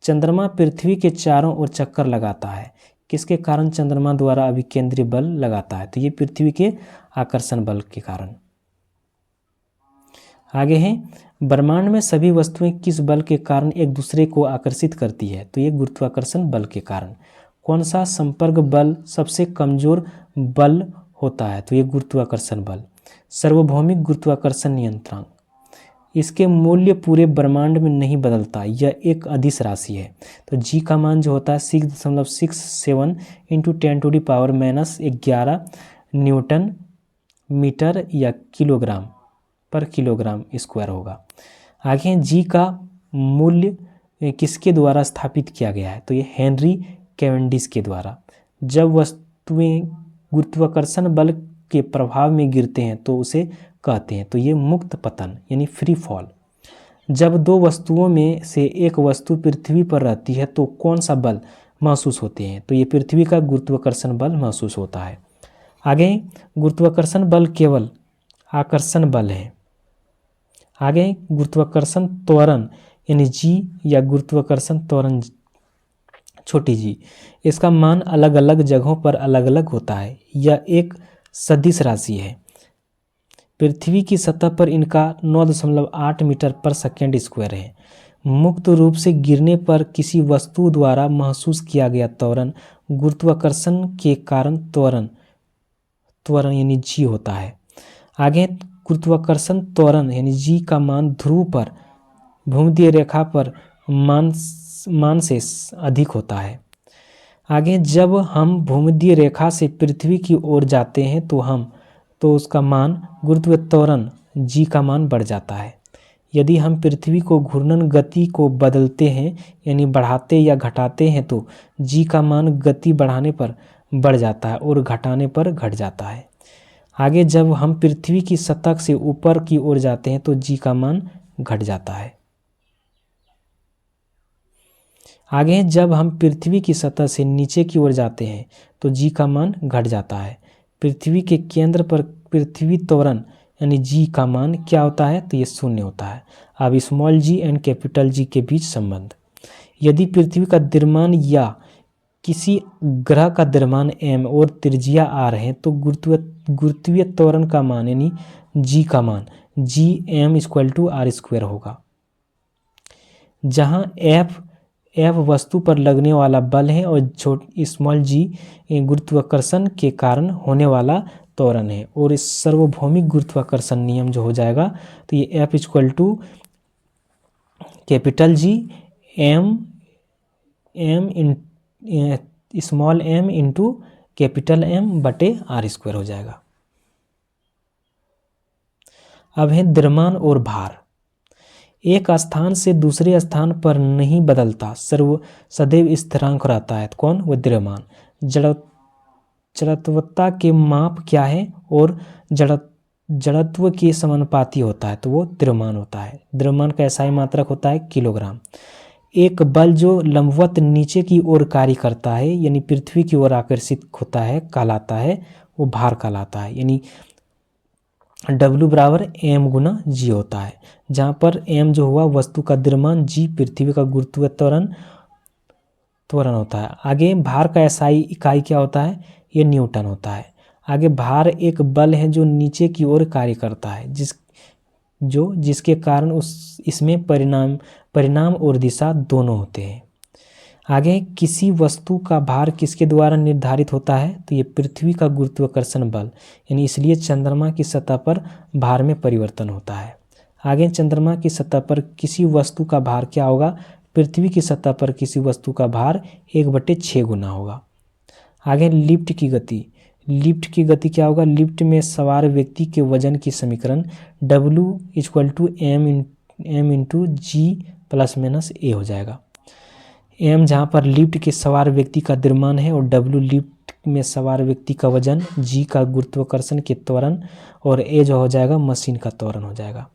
चंद्रमा पृथ्वी के चारों ओर चक्कर लगाता है, किसके कारण चंद्रमा द्वारा अभिकेंद्री बल लगाता है? तो ये पृथ्वी के आकर्षण बल के कारण। आगे है, ब्रह्मांड में सभी वस्तुएं किस बल के कारण एक दूसरे को आकर्षित करती है? तो ये गुरुत्वाकर्षण बल के कारण। कौन सा संपर्क बल सबसे कमजोर बल होता है? तो ये गुरुत्वाकर्षण बल। सार्वभौमिक गुरुत्वाकर्षण नियंत्रक, इसके मूल्य पूरे ब्रह्मांड में नहीं बदलता, यह एक अदिश राशि है। तो जी का मान जो होता है 6.67 × 10⁻⁻11 न्यूटन मीटर या किलोग्राम पर किलोग्राम स्क्वायर होगा। आगे जी का मूल्य किसके द्वारा स्थापित किया गया है? तो ये हेनरी कैवेंडिश के द्वारा। जब वस्तुएं गुरुत्वाकर्षण बल के प्रभाव में गिरते हैं तो उसे कहते हैं, तो ये मुक्त पतन यानी फ्री फॉल। जब दो वस्तुओं में से एक वस्तु पृथ्वी पर रहती है तो कौन सा बल महसूस होते हैं? तो ये पृथ्वी का गुरुत्वाकर्षण बल महसूस होता है। आगे, गुरुत्वाकर्षण बल केवल आकर्षण बल है। आगे, गुरुत्वाकर्षण त्वरण यानी जी या गुरुत्वाकर्षण त्वरण छोटी जी, इसका मान अलग अलग जगहों पर अलग अलग होता है। यह एक सदिश राशि है। पृथ्वी की सतह पर इनका 9.8 मीटर पर सेकेंड स्क्वायर है। मुक्त रूप से गिरने पर किसी वस्तु द्वारा महसूस किया गया त्वरण गुरुत्वाकर्षण के कारण त्वरण यानी जी होता है। आगे, गुरुत्वाकर्षण त्वरण यानी जी का मान ध्रुव पर भूमध्य रेखा पर मान से अधिक होता है। आगे, जब हम भूमध्य रेखा से पृथ्वी की ओर जाते हैं तो उसका मान गुरुत्व त्वरण जी का मान बढ़ जाता है। यदि हम पृथ्वी को घूर्णन गति को बदलते हैं यानी बढ़ाते या घटाते हैं तो जी का मान गति बढ़ाने पर बढ़ जाता है और घटाने पर घट जाता है। आगे, जब हम पृथ्वी की सतह से ऊपर की ओर जाते हैं तो जी का मान घट जाता है। आगे हैं, जब हम पृथ्वी की सतह से नीचे की ओर जाते हैं तो जी का मान घट जाता है। पृथ्वी के केंद्र पर पृथ्वी त्वरण यानी जी का मान क्या होता है, तो ये 0 होता है। अब small G and capital G के बीच संबंध, यदि पृथ्वी का द्रव्यमान या किसी ग्रह का द्रव्यमान m और त्रिज्या r है तो गुरुत्वीय त्वरण का मान यानी g का मान G m equal to R square होगा, जहाँ F वस्तु पर लगने वाला बल है और स्मॉल g गुरुत्वाकर्षण के कारण होने वाला त्वरण है। और इस सार्वभौमिक गुरुत्वाकर्षण नियम जो हो जाएगा तो ये F equal to capital G small m into capital M बटे आर स्क्वायर हो जाएगा। अब है द्रव्यमान और भार। एक स्थान से दूसरे स्थान पर नहीं बदलता, सदैव स्थिरांक रहता है। कौन? वो द्रव्यमान। जड़त्वता के माप क्या है और जड़त्व के समानुपाती होता है, तो वो द्रव्यमान होता है। द्रव्यमान का एसआई मात्रक होता है किलोग्राम। एक बल जो लंबवत नीचे की ओर कार्य करता है यानी पृथ्वी की ओर आकर्षित होता है कहलाता है, वो भार कहलाता है। यानी W बराबर m गुना g होता है, जहाँ पर m जो हुआ वस्तु का द्रव्यमान, g पृथ्वी का गुरुत्वीय त्वरण होता है। आगे भार का एसआई इकाई क्या होता है, ये न्यूटन होता है। आगे भार एक बल है जो नीचे की ओर कार्य करता है, जिसके कारण इसमें परिणाम और दिशा दोनों होते हैं। आगे किसी वस्तु का भार किसके द्वारा निर्धारित होता है, तो ये पृथ्वी का गुरुत्वाकर्षण बल, यानी इसलिए चंद्रमा की सतह पर भार में परिवर्तन होता है। आगे चंद्रमा की सतह पर किसी वस्तु का भार क्या होगा, पृथ्वी की सतह पर किसी वस्तु का भार 1/6 गुना होगा। आगे लिफ्ट की गति। लिफ्ट की गति क्या होगा, लिफ्ट में सवार व्यक्ति के वजन की समीकरण W equal to m into G plus minus a हो जाएगा। m जहाँ पर लिफ्ट के सवार व्यक्ति का द्रव्यमान है और W लिफ्ट में सवार व्यक्ति का वजन, g का गुरुत्वाकर्षण के त्वरण और a जो हो जाएगा मशीन का त्वरण हो जाएगा।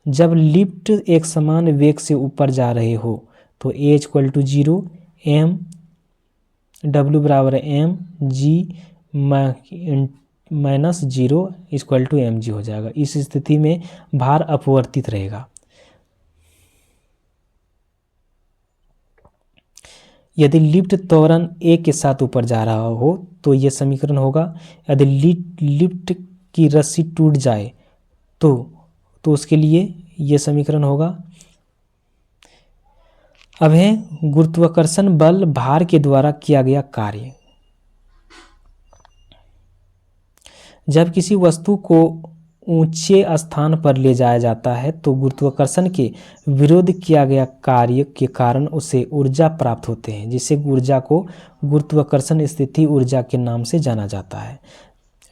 जब लिफ्ट एक समान वेग से ऊपर जा रहे हो तो a equal to 0, m W बराबर m g minus 0 equal to mg हो जाएगा। इस स्थिति में भार अपवर्तित रहेगा। यदि लिफ्ट त्वरण a के साथ ऊपर जा रहा हो तो यह समीकरण होगा। यदि लिफ्ट की रस्सी टूट जाए तो उसके लिए यह समीकरण होगा। अब है गुरुत्वाकर्षण बल भार के द्वारा किया गया कार्य। जब किसी वस्तु को ऊंचे स्थान पर ले जाया जाता है तो गुरुत्वाकर्षण के विरोध किया गया कार्य के कारण उसे ऊर्जा प्राप्त होते हैं, जिससे ऊर्जा को गुरुत्वाकर्षण स्थिति ऊर्जा के नाम से जाना जाता है।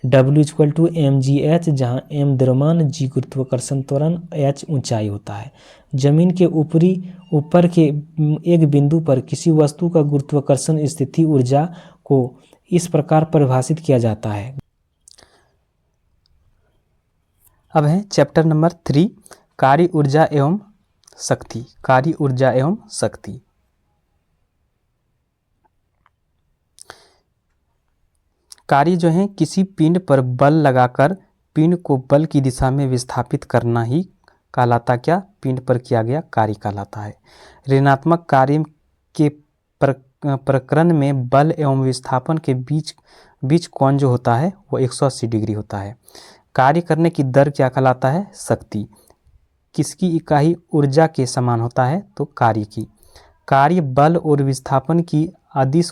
W इक्वल टू mgh, जहाँ m द्रव्यमान, g गुरुत्वाकर्षण त्वरण, h ऊंचाई होता है। जमीन के ऊपर के एक बिंदु पर किसी वस्तु का गुरुत्वाकर्षण स्थिति ऊर्जा को इस प्रकार परिभाषित किया जाता है। अब है चैप्टर नंबर 3, कार्य ऊर्जा एवं शक्ति। कार्य ऊर्जा एवं शक्ति। कार्य जो है किसी पिंड पर बल लगाकर पिंड को बल की दिशा में विस्थापित करना ही कहलाता क्या, पिंड पर किया गया कार्य कहलाता है। ऋणात्मक कार्य के प्रकरण में बल एवं विस्थापन के बीच कोण जो होता है वो 180 डिग्री होता है। कार्य करने की दर क्या कहलाता है, शक्ति। किसकी इकाई ऊर्जा के समान होता है, तो कार्य की। कार्य बल और विस्थापन की अदिश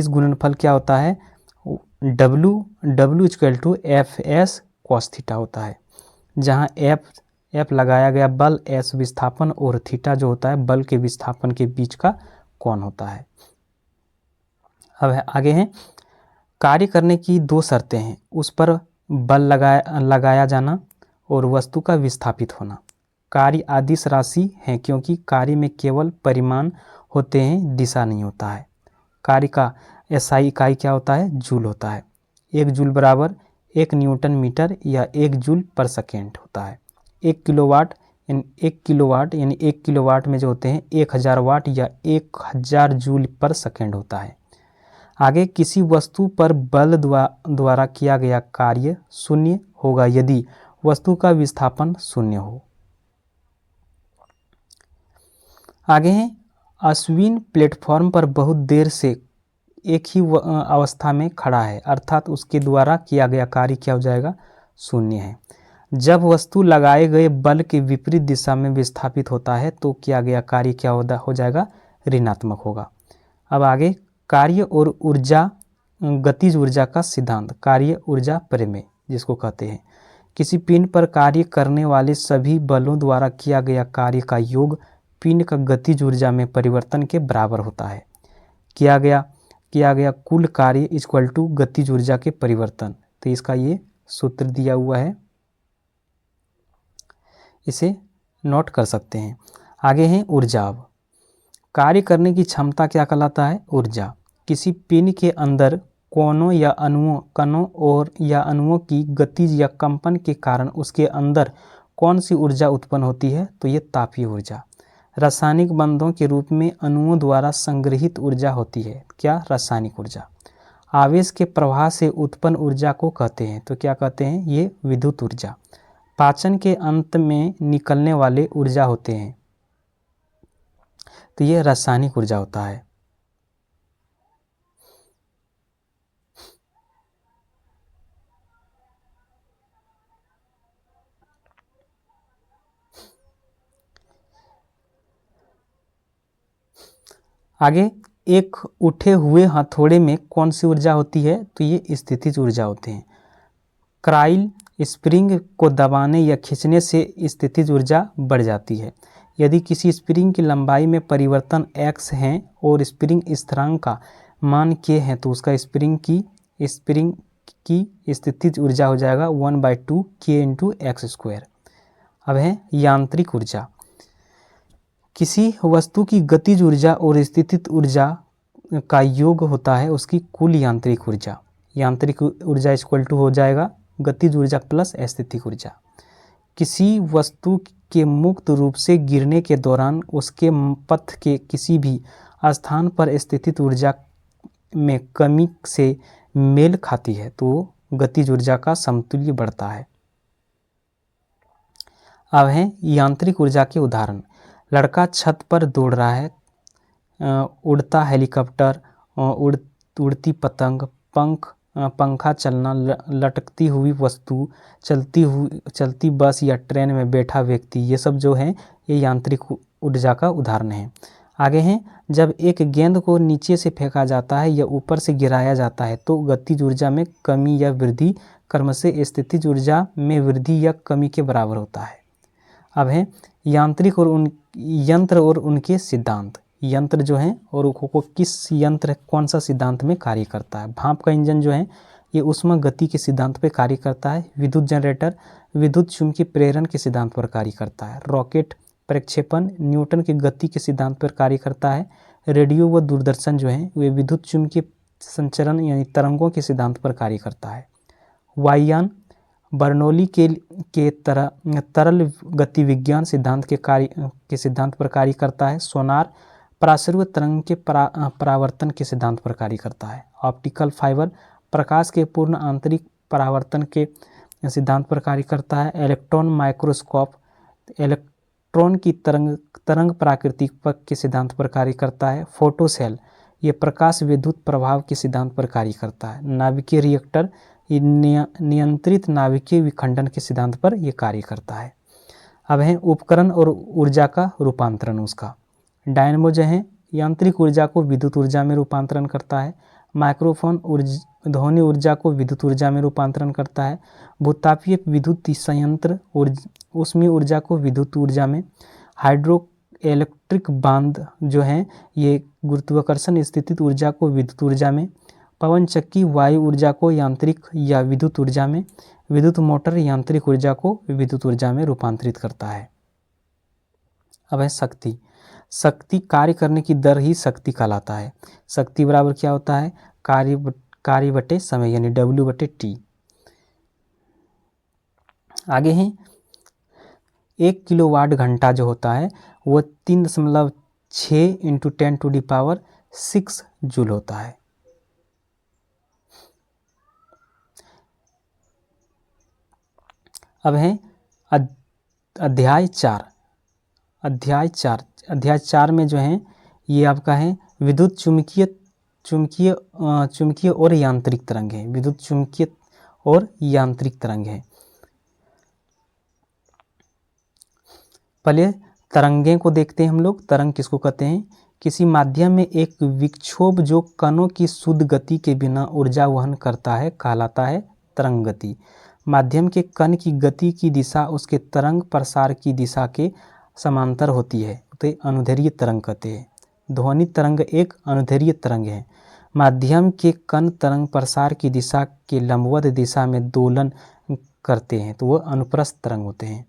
गुणनफल क्या होता है, W equal to Fs cos theta होता है, जहाँ F लगाया गया बल, S विस्थापन और थीटा जो होता है बल के विस्थापन के बीच का कोण होता है। अब आगे हैं कार्य करने की 2 शर्तें हैं, उस पर बल लगाया जाना और वस्तु का विस्थापित होना। कार्य अदिश राशि है क्योंकि कार्य में केवल परिमाण होते हैं, दिशा नहीं होता है। कार्य का एसआई इकाई क्या होता है, जूल होता है। 1 जूल बराबर 1 न्यूटन मीटर या 1 जूल पर सेकेंड होता है। 1 किलोवाट यानी 1 किलोवाट, यानी 1 किलोवाट में जो होते हैं 1000 वाट या 1000 जूल पर सेकेंड होता है। आगे, किसी वस्तु पर बल द्वारा किया गया कार्य शून्य होगा यदि वस्तु का विस्थापन शून्य हो। आगे हैं, अश्विन प्लेटफॉर्म पर बहुत देर से एक ही अवस्था में खड़ा है, अर्थात उसके द्वारा किया गया कार्य क्या हो जाएगा, शून्य है। जब वस्तु लगाए गए बल के विपरीत दिशा में विस्थापित होता है तो किया गया कार्य क्या हो जाएगा, ऋणात्मक होगा। अब आगे, कार्य और ऊर्जा, गतिज ऊर्जा का सिद्धांत, कार्य ऊर्जा प्रमेय जिसको कहते हैं। किसी पिंड पर कार्य करने वाले सभी बलों द्वारा किया गया कार्य का योग पिंड का गतिज ऊर्जा में परिवर्तन के बराबर होता है। किया गया कुल कार्य इक्वल टू गतिज ऊर्जा के परिवर्तन। तो इसका ये सूत्र दिया हुआ है, इसे नोट कर सकते हैं। आगे हैं ऊर्जा। अब कार्य करने की क्षमता क्या कहलाता है, ऊर्जा। किसी पिंड के अंदर कणों या अणुओं की गतिज या कंपन के कारण उसके अंदर कौन सी ऊर्जा उत्पन्न होती है, तो ये तापीय ऊर्जा। रासायनिक बंधों के रूप में अणुओं द्वारा संग्रहित ऊर्जा होती है, क्या, रासायनिक ऊर्जा। आवेश के प्रवाह से उत्पन्न ऊर्जा को कहते हैं, तो क्या कहते हैं, ये विद्युत ऊर्जा। पाचन के अंत में निकलने वाले ऊर्जा होते हैं, तो ये रासायनिक ऊर्जा होता है। आगे, एक उठे हुए हथौड़े में कौन सी ऊर्जा होती है, तो ये स्थितिज ऊर्जा होते हैं। क्राइल स्प्रिंग को दबाने या खींचने से स्थितिज ऊर्जा बढ़ जाती है। यदि किसी स्प्रिंग की लंबाई में परिवर्तन x है और स्प्रिंग स्थिरांक का मान k है तो उसका स्प्रिंग की स्थितिज ऊर्जा हो जाएगा 1/2 k × x²। अब है यांत्रिक ऊर्जा। किसी वस्तु की गतिज ऊर्जा और स्थितिज ऊर्जा का योग होता है उसकी कुल यांत्रिक ऊर्जा। यांत्रिक ऊर्जा इक्वल टू हो जाएगा गतिज ऊर्जा प्लस स्थितिज ऊर्जा। किसी वस्तु के मुक्त रूप से गिरने के दौरान उसके पथ के किसी भी स्थान पर स्थितिज ऊर्जा में कमी से मेल खाती है तो गतिज ऊर्जा का समतुल्य बढ़ता है। अब है यांत्रिक ऊर्जा के उदाहरण। लड़का छत पर दौड़ रहा है, उड़ता हेलीकॉप्टर, उड़ती पतंग, पंखा चलना, लटकती हुई वस्तु, चलती बस या ट्रेन में बैठा व्यक्ति, ये सब जो है ये यांत्रिक ऊर्जा का उदाहरण है। आगे हैं, जब एक गेंद को नीचे से फेंका जाता है या ऊपर से गिराया जाता है तो गतिज ऊर्जा में कमी या वृद्धि क्रमशः स्थितिज ऊर्जा में वृद्धि या कमी के बराबर होता है। अब है यंत्र और उनके सिद्धांत। यंत्र जो है और किस यंत्र कौन सा सिद्धांत में कार्य करता है। भाप का इंजन जो है ये ऊष्मा गति के सिद्धांत पर कार्य करता है। विद्युत जनरेटर विद्युत चुम्बकीय प्रेरण के सिद्धांत पर कार्य करता है। रॉकेट प्रक्षेपण न्यूटन के गति के सिद्धांत पर कार्य करता है। रेडियो व दूरदर्शन जो है वे विद्युत चुम्बकीय संचरण यानी तरंगों के सिद्धांत पर कार्य करता है। वायुयान बर्नौली के तरल गति विज्ञान सिद्धांत के सिद्धांत पर कार्य करता है। सोनार प्रासर्व तरंग के परावर्तन के सिद्धांत पर कार्य करता है। ऑप्टिकल फाइबर प्रकाश के पूर्ण आंतरिक परावर्तन के सिद्धांत पर कार्य करता है। इलेक्ट्रॉन माइक्रोस्कोप इलेक्ट्रॉन की तरंग प्रकृति के सिद्धांत पर कार्य करता है। फोटोसेल ये प्रकाश विद्युत प्रभाव के सिद्धांत पर कार्य करता है। नाभिकीय रिएक्टर नियंत्रित नाभिकीय विखंडन के सिद्धांत पर यह कार्य करता है। अब है उपकरण और ऊर्जा का रूपांतरण उसका। डायनमो जो है यांत्रिक ऊर्जा को विद्युत ऊर्जा में रूपांतरण करता है। माइक्रोफोन ध्वनि ऊर्जा को विद्युत ऊर्जा में रूपांतरण करता है। भूतापीय विद्युत संयंत्र ऊष्मीय ऊर्जा को विद्युत ऊर्जा में। हाइड्रो इलेक्ट्रिक बांध जो है ये गुरुत्वाकर्षण स्थितिज ऊर्जा को विद्युत ऊर्जा में। पवन चक्की वायु ऊर्जा को यांत्रिक या विद्युत ऊर्जा में। विद्युत मोटर यांत्रिक ऊर्जा को विद्युत ऊर्जा में रूपांतरित करता है। अब है शक्ति। शक्ति कार्य करने की दर ही शक्ति कहलाता है। शक्ति बराबर क्या होता है, कार्य बटे समय यानी W/T। आगे हैं 1 किलोवाट घंटा जो होता है वो 3.6 इंटू 10⁻6 जूल होता है। अब है अध्याय 4। अध्याय 4 में जो है ये आपका है विद्युत चुंबकीय और यांत्रिक तरंग है। विद्युत चुंबकीय और यांत्रिक तरंग है। पहले तरंगें को देखते हैं हम लोग। तरंग किसको कहते हैं? किसी माध्यम में एक विक्षोभ जो कणों की शुद्ध गति के बिना ऊर्जा वहन करता है कहलाता है तरंग गति। माध्यम के कण की गति की दिशा उसके तरंग प्रसार की दिशा के समांतर होती है तो अनुदैर्ध्य तरंग कहते हैं। ध्वनि तरंग एक अनुदैर्ध्य तरंग है। माध्यम के कण तरंग प्रसार की दिशा के लंबवत दिशा में दोलन करते हैं तो वह अनुप्रस्थ तरंग होते हैं।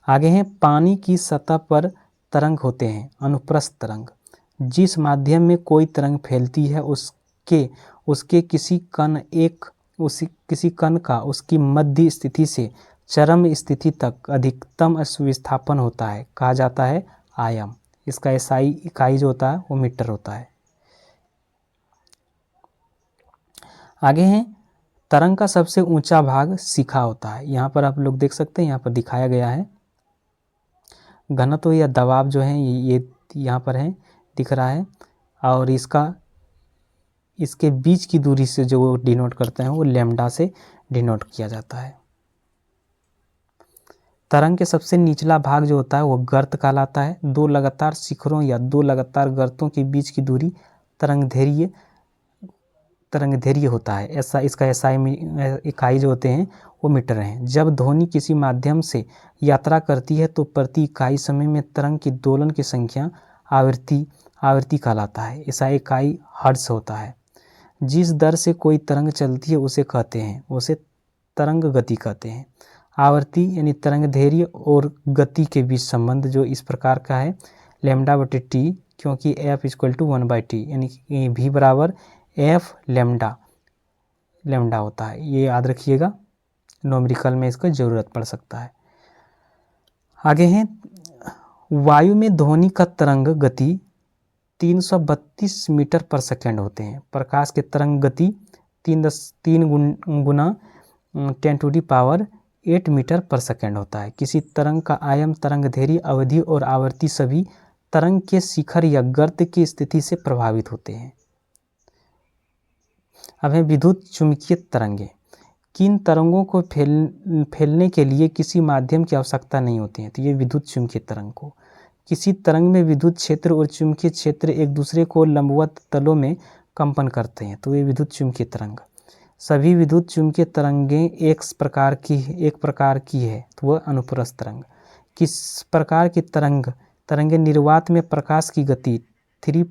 आगे हैं पानी की सतह पर तरंग होते हैं अनुप्रस्थ तरंग। जिस माध्यम में कोई तरंग फैलती है उसके किसी कण का उसकी मध्य स्थिति से चरम स्थिति तक अधिकतम विस्थापन होता है कहा जाता है आयाम। इसका एसआई इकाई जो होता है वो मीटर होता है। आगे हैं तरंग का सबसे ऊंचा भाग शिखा होता है। यहाँ पर आप लोग देख सकते हैं, यहाँ पर दिखाया गया है घनत्व या दबाव जो है ये यहाँ पर है दिख रहा है और इसके बीच की दूरी से जो वो डिनोट करते हैं वो लैम्डा से डिनोट किया जाता है। तरंग के सबसे निचला भाग जो होता है वो गर्त कहलाता है। दो लगातार शिखरों या दो लगातार गर्तों के बीच की दूरी तरंगदैर्घ्य होता है। ऐसा इसका एसआई इकाई जो होते हैं वो मीटर हैं। जब ध्वनि किसी माध्यम से यात्रा करती है तो प्रति इकाई समय में तरंग की दोलन की संख्या आवृत्ति कहलाता है। ऐसा इकाई हर्ट्ज होता है। जिस दर से कोई तरंग चलती है उसे तरंग गति कहते हैं। आवृत्ति यानी तरंगदैर्घ्य और गति के बीच संबंध जो इस प्रकार का है λ/t, क्योंकि f = 1/t यानी कि v बराबर f लैम्डा होता है। ये याद रखिएगा, न्यूमेरिकल में इसका ज़रूरत पड़ सकता है। आगे हैं वायु में ध्वनि का तरंग गति 332 मीटर पर सेकेंड होते हैं। प्रकाश के तरंग गति 3 गुना 10⁸ मीटर पर सेकेंड होता है। किसी तरंग का आयाम तरंगदैर्घ्य अवधि और आवृत्ति सभी तरंग के शिखर या गर्त की स्थिति से प्रभावित होते हैं। अब है विद्युत चुम्बकीय तरंगें। किन तरंगों को फैलने के लिए किसी माध्यम की आवश्यकता नहीं होती है तो ये विद्युत चुम्बकीय तरंग को। किसी तरंग में विद्युत क्षेत्र और चुम्बकीय क्षेत्र एक दूसरे को लंबवत तलों में कंपन करते हैं तो ये विद्युत चुम्बकीय तरंग। सभी विद्युत चुम्बकीय तरंगें एक प्रकार की है तो वह अनुप्रस्थ तरंग। किस प्रकार की तरंगें निर्वात में प्रकाश की गति 3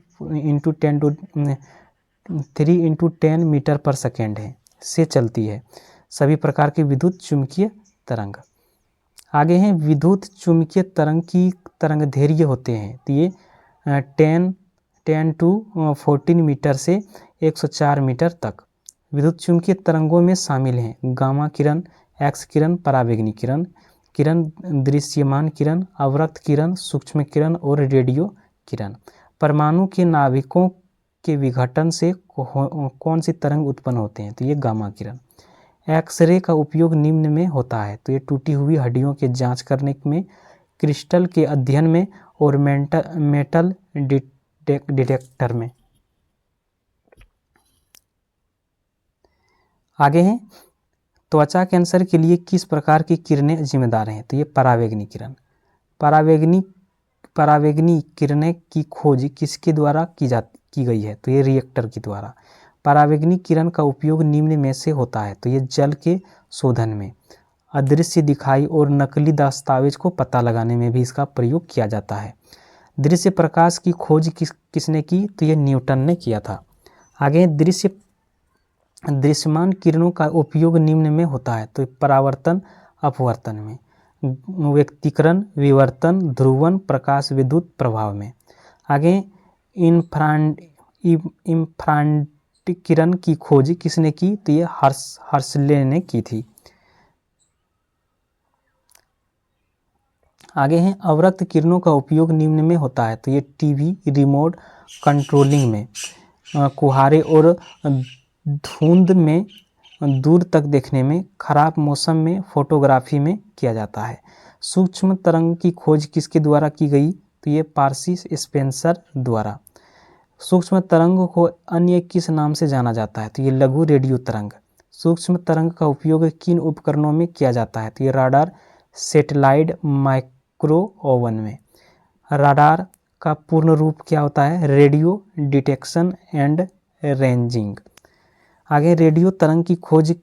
× 10 मीटर पर सेकेंड है से चलती है। सभी प्रकार के विद्युत चुम्बकीय तरंग। आगे हैं विद्युत चुम्बकीय तरंग की तरंगदैर्घ्य होते हैं तो ये 10 to 14 मीटर से 104 मीटर तक। विद्युत चुम्बकीय तरंगों में शामिल हैं गामा किरण, एक्स किरण, परावैंगनी किरण, दृश्यमान किरण, अवरक्त किरण, सूक्ष्म किरण और रेडियो किरण। परमाणु के नाभिकों के विघटन से कौन सी तरंग उत्पन्न होते हैं तो ये गामा किरण। एक्सरे का उपयोग निम्न में होता है तो ये टूटी हुई हड्डियों के जांच करने में, क्रिस्टल के अध्ययन में और मेटल डिटेक्टर में। आगे हैं त्वचा कैंसर के लिए किस प्रकार की किरणें जिम्मेदार हैं तो ये परावैंगनी किरण। परावैंगनी किरणें की खोज किसके द्वारा की गई है तो ये रिएक्टर के द्वारा। परावैंगनी किरण का उपयोग निम्न में से होता है तो ये जल के शोधन में, अदृश्य दिखाई और नकली दस्तावेज को पता लगाने में भी इसका प्रयोग किया जाता है। दृश्य प्रकाश की खोज किसने की तो ये न्यूटन ने किया था। आगे दृश्यमान किरणों का उपयोग निम्न में होता है तो परावर्तन अपवर्तन में, व्यक्तीकरण, विवर्तन, ध्रुवण, प्रकाश विद्युत प्रभाव में। आगे इंफ्रारेड किरण की खोज किसने की तो ये हर्शले ने की थी। आगे हैं अवरक्त किरणों का उपयोग निम्न में होता है। तो ये टीवी, रिमोट कंट्रोलिंग में, कुहारे और धुंध में दूर तक देखने में, खराब मौसम में, फोटोग्राफी में किया जाता है। सूक्ष्म तरंग की खोज किसके द्वारा की गई? तो ये पार्सिस स्पेंसर द्वारा। सूक्ष्म तरंग को अन्य किस नाम से जाना जाता है? तो ये लघु रेडियो तरंग। सूक्ष्म तरंग का उपयोग किन उपकरणों में किया जाता है? तो ये राडार, सैटेलाइट, माइक्रो ओवन में। राडार का पूर्ण रूप क्या होता है? Radio detection and ranging. आगे रेडियो तरंग की खोज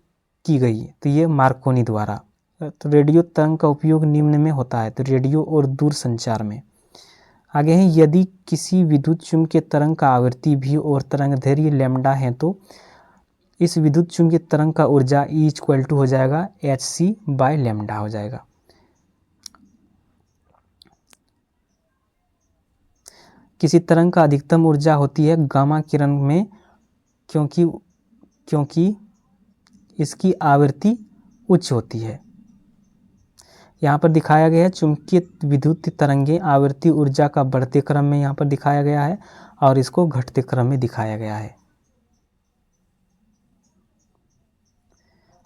की गई, तो ये मार्कोनी द्वारा। तो रेडियो तरंग का उपयोग निम्न में होता है। तो रेडियो और दूरसंचार में। आगे है यदि किसी विद्युत चुम्बकीय तरंग का आवृत्ति भी और तरंगदैर्घ्य लैम्डा है तो इस विद्युत चुम्बकीय तरंग का ऊर्जा E = हो जाएगा hc/λ हो जाएगा। किसी तरंग का अधिकतम ऊर्जा होती है गामा किरण में, क्योंकि इसकी आवृत्ति उच्च होती है। यहाँ पर दिखाया गया है चुंबकीय विद्युत तरंगें आवृत्ति ऊर्जा का बढ़ते क्रम में यहाँ पर दिखाया गया है और इसको घटते क्रम में दिखाया गया है।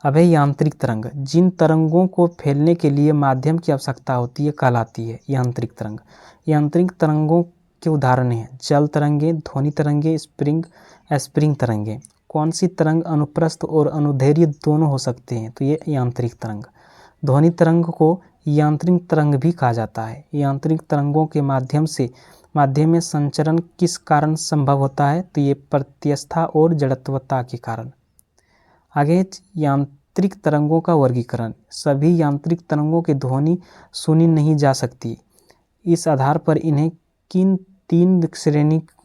अब है यांत्रिक तरंग। जिन तरंगों को फैलने के लिए माध्यम की आवश्यकता होती है कहलाती है यांत्रिक तरंग। यांत्रिक तरंगों के उदाहरण हैं जल तरंगें, ध्वनि तरंगें, स्प्रिंग तरंगें। कौन सी तरंग अनुप्रस्थ और अनुदैर्घ्य दोनों हो सकते हैं? तो ये यांत्रिक तरंग। ध्वनि तरंग को यांत्रिक तरंग भी कहा जाता है। यांत्रिक तरंगों के माध्यम में संचरण किस कारण संभव होता है? तो ये प्रत्यस्थता और जड़त्वता के कारण। आगे यांत्रिक तरंगों का वर्गीकरण। सभी यांत्रिक तरंगों की ध्वनि सुनी नहीं जा सकती। इस आधार पर इन्हें किन 3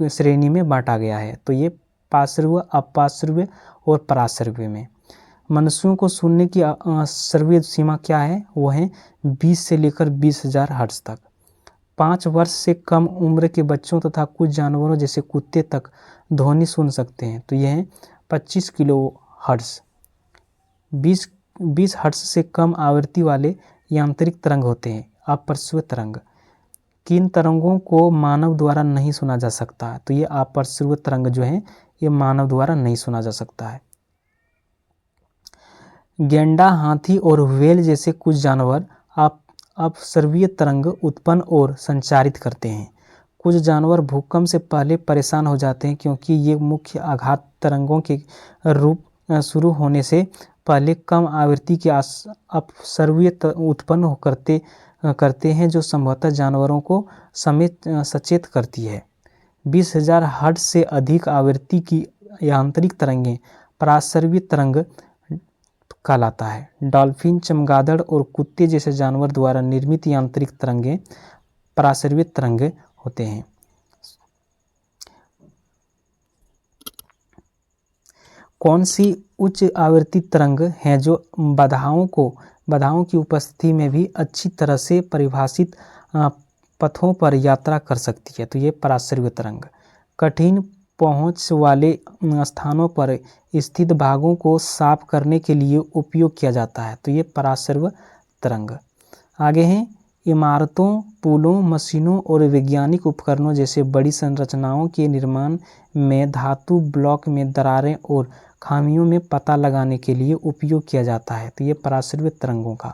श्रेणी में बांटा गया है? तो ये पार्श्व, अपार्श्व और पराश्रव्य में। मनुष्यों को सुनने की श्रव्य सीमा क्या है? वो है 20 से लेकर 20,000 हर्ट्ज तक। 5 वर्ष से कम उम्र के बच्चों तथा कुछ जानवरों जैसे कुत्ते तक ध्वनि सुन सकते हैं। तो यह है 25 किलो हर्ट्ज। 20 हर्ट्ज से कम आवृत्ति वाले यांत्रिक तरंग होते हैं। अपार्श्व तरंग। किन तरंगों को मानव द्वारा नहीं सुना जा सकता? तो ये अपार्श्व तरंग जो है ये मानव द्वारा नहीं सुना जा सकता है। गैंडा, हाथी और व्हेल जैसे कुछ जानवर अपश्रव्य तरंग उत्पन्न और संचारित करते हैं। कुछ जानवर भूकंप से पहले परेशान हो जाते हैं क्योंकि ये मुख्य आघात तरंगों के रूप शुरू होने से पहले कम आवृत्ति की अपश्रव्य उत्पन्न करते हैं जो संभवतः जानवरों को सचेत करती है। 20,000 हर्ट्ज से अधिक आवृत्ति की यांत्रिक तरंगें पराश्रव्य तरंग कहलाता है। डॉल्फिन, चमगादड़ और कुत्ते जैसे जानवर द्वारा निर्मित यांत्रिक तरंगें पराश्रव्य तरंग होते हैं। कौन सी उच्च आवृत्ति तरंग हैं जो बाधाओं की उपस्थिति में भी अच्छी तरह से परिभाषित पथों पर यात्रा कर सकती है? तो ये पराश्रव्य तरंग। कठिन पहुंच वाले स्थानों पर स्थित भागों को साफ करने के लिए उपयोग किया जाता है। तो ये पराश्रव्य तरंग। आगे हैं इमारतों, पुलों, मशीनों और वैज्ञानिक उपकरणों जैसे बड़ी संरचनाओं के निर्माण में धातु ब्लॉक में दरारें और खामियों में पता लगाने के लिए उपयोग किया जाता है। तो ये पराश्रव्य तरंगों का।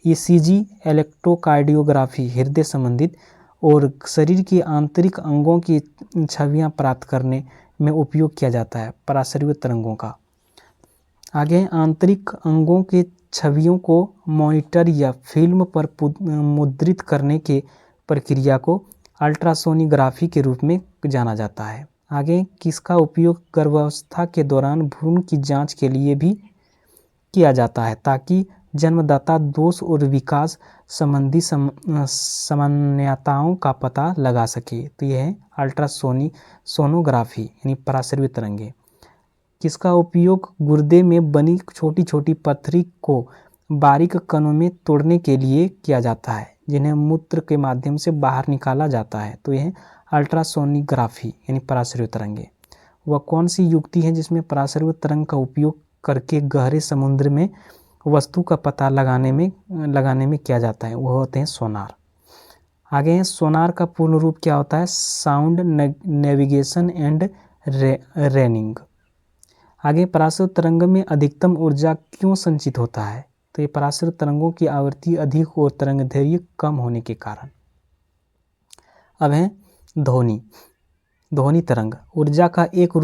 ECG, इलेक्ट्रोकार्डियोग्राफी, हृदय संबंधित और शरीर के आंतरिक अंगों की छवियां प्राप्त करने में उपयोग किया जाता है पराश्रव्य तरंगों का। आगे आंतरिक अंगों के छवियों को मॉनिटर या फिल्म पर मुद्रित करने के प्रक्रिया को अल्ट्रासोनिग्राफी के रूप में जाना जाता है। आगे किसका उपयोग गर्भावस्था के दौरान भ्रूण की जांच के लिए भी किया जाता है ताकि जन्मदाता दोष और विकास संबंधी सामान्यताओं का पता लगा सके। तो यह है अल्ट्रासोनोग्राफी यानी पराश्रव्य तरंगें। किसका उपयोग गुर्दे में बनी छोटी छोटी पत्थरी को बारीक कणों में तोड़ने के लिए किया जाता है जिन्हें मूत्र के माध्यम से बाहर निकाला जाता है? तो यह अल्ट्रासोनिग्राफी यानी पराश्रव्य तरंगें। वह कौन सी युक्ति है जिसमें पराश्रव्य तरंग का उपयोग करके गहरे समुद्र में वस्तु का पता लगाने में किया जाता है? वह होते हैं सोनार। आगे है सोनार का पूर्ण रूप क्या होता है? Sound navigation and raining. आगे पराश्रित तरंग में अधिकतम ऊर्जा क्यों संचित होता है? तो ये पराश्रित तरंगों की आवृत्ति अधिक और तरंग दैर्घ्य कम होने के कारण। अब है ध्वनि। ध्वनि तरंग ऊर्जा का एक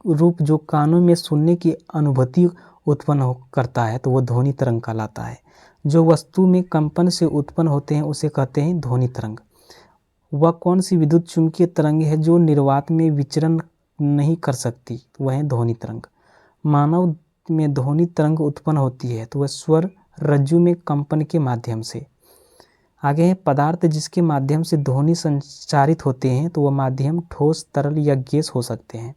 रूप जो कानों में सुनने की अनुभूति उत्पन्न करता है तो वह ध्वनि तरंग कहलाता है। जो वस्तु में कंपन से उत्पन्न होते हैं उसे कहते हैं ध्वनि तरंग। वह कौन सी विद्युत चुंबकीय तरंग है जो निर्वात में विचरण नहीं कर सकती? वह है ध्वनि तरंग। मानव में ध्वनि तरंग उत्पन्न होती है तो वह स्वर रज्जु में कंपन के माध्यम से। आगे है पदार्थ जिसके माध्यम से ध्वनि संचारित होते हैं तो वह माध्यम ठोस, तरल या गैस हो सकते हैं।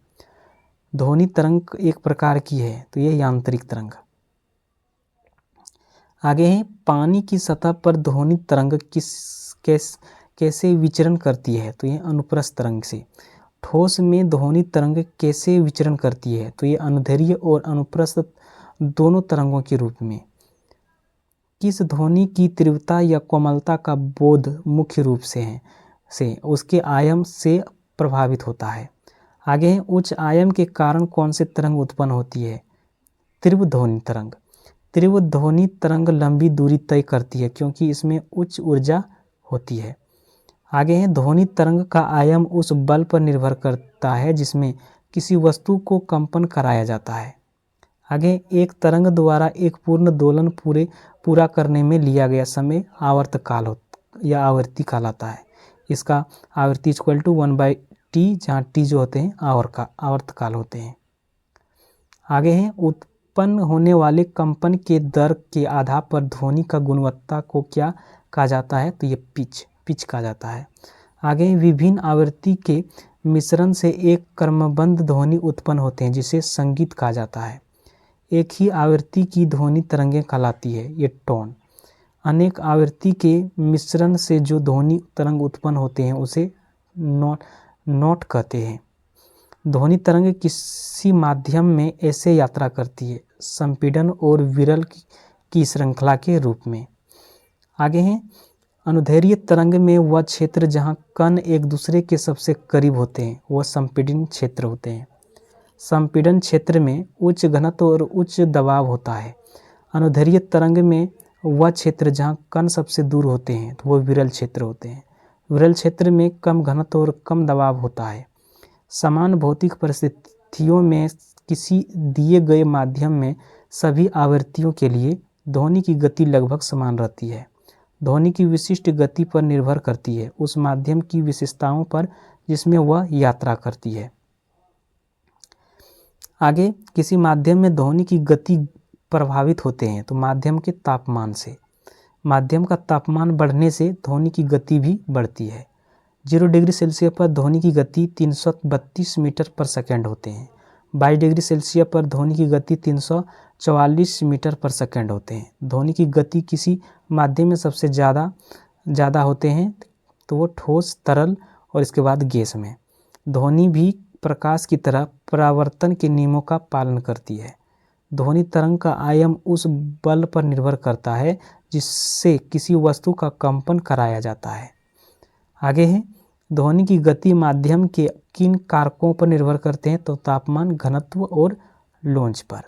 ध्वनि तरंग एक प्रकार की है तो यह यांत्रिक तरंग। आगे है पानी की सतह पर ध्वनि तरंग कैसे विचरण करती है? तो यह अनुप्रस्थ तरंग से। ठोस में ध्वनि तरंग कैसे विचरण करती है? तो यह अनुदैर्घ्य और अनुप्रस्थ दोनों तरंगों के रूप में। किस ध्वनि की तीव्रता या कोमलता का बोध मुख्य रूप से उसके आयाम से प्रभावित होता है? आगे है उच्च आयाम के कारण कौन से तरंग उत्पन्न होती है? तीव्र ध्वनि तरंग। तीव्र ध्वनि तरंग लंबी दूरी तय करती है क्योंकि इसमें उच्च ऊर्जा होती है। आगे है ध्वनि तरंग का आयाम उस बल पर निर्भर करता है जिसमें किसी वस्तु को कंपन कराया जाता है। आगे एक तरंग द्वारा एक पूर्ण दोलन पूरा करने में लिया गया समय आवर्तकाल या आवृत्ति कहलाता है। इसका आवृत्ति इक्वल टू 1/t, जहाँ t जो होते हैं आवर्तकाल होते हैं। आगे है उत्पन्न होने वाले कंपन के दर के आधार पर ध्वनि का गुणवत्ता को क्या कहा जाता है? तो ये पिच कहा जाता है। आगे विभिन्न आवृत्ति के मिश्रण से एक क्रमबद्ध ध्वनि उत्पन्न होते हैं जिसे संगीत कहा जाता है। एक ही आवृत्ति की ध्वनि तरंगें कहलाती है, ये टोन। अनेक आवृत्ति के मिश्रण से जो ध्वनि तरंग उत्पन्न होते हैं उसे नोट कहते हैं। ध्वनि तरंग किसी माध्यम में ऐसे यात्रा करती है संपीड़न और विरल की श्रृंखला के रूप में। आगे हैं अनुदैर्घ्य तरंग में वह क्षेत्र जहाँ कण एक दूसरे के सबसे करीब होते हैं वह संपीड़न क्षेत्र होते हैं। संपीड़न क्षेत्र में उच्च घनत्व और उच्च दबाव होता है। अनुदैर्घ्य तरंग में वह क्षेत्र जहाँ कण सबसे दूर होते हैं तो वह विरल क्षेत्र होते हैं। विरल क्षेत्र में कम घनत्व और कम दबाव होता है। समान भौतिक परिस्थितियों में किसी दिए गए माध्यम में सभी आवृत्तियों के लिए ध्वनि की गति लगभग समान रहती है। ध्वनि की विशिष्ट गति पर निर्भर करती है उस माध्यम की विशेषताओं पर जिसमें वह यात्रा करती है। आगे किसी माध्यम में ध्वनि की गति प्रभावित होते हैं तो माध्यम के तापमान से। माध्यम का तापमान बढ़ने से ध्वनि की गति भी बढ़ती है। 0 डिग्री सेल्सियस पर ध्वनि की गति 332 मीटर पर सेकंड होते हैं। 22 डिग्री सेल्सियस पर ध्वनि की गति 344 मीटर पर सेकंड होते हैं। ध्वनि की गति किसी माध्यम में सबसे ज़्यादा होते हैं तो वो ठोस, तरल और इसके बाद गैस में। ध्वनि भी प्रकाश की तरह परावर्तन के नियमों का पालन करती है। ध्वनि तरंग का आयाम उस बल पर निर्भर करता है जिससे किसी वस्तु का कंपन कराया जाता है। आगे है ध्वनि की गति माध्यम के किन कारकों पर निर्भर करते हैं तो तापमान, घनत्व और लोंज पर।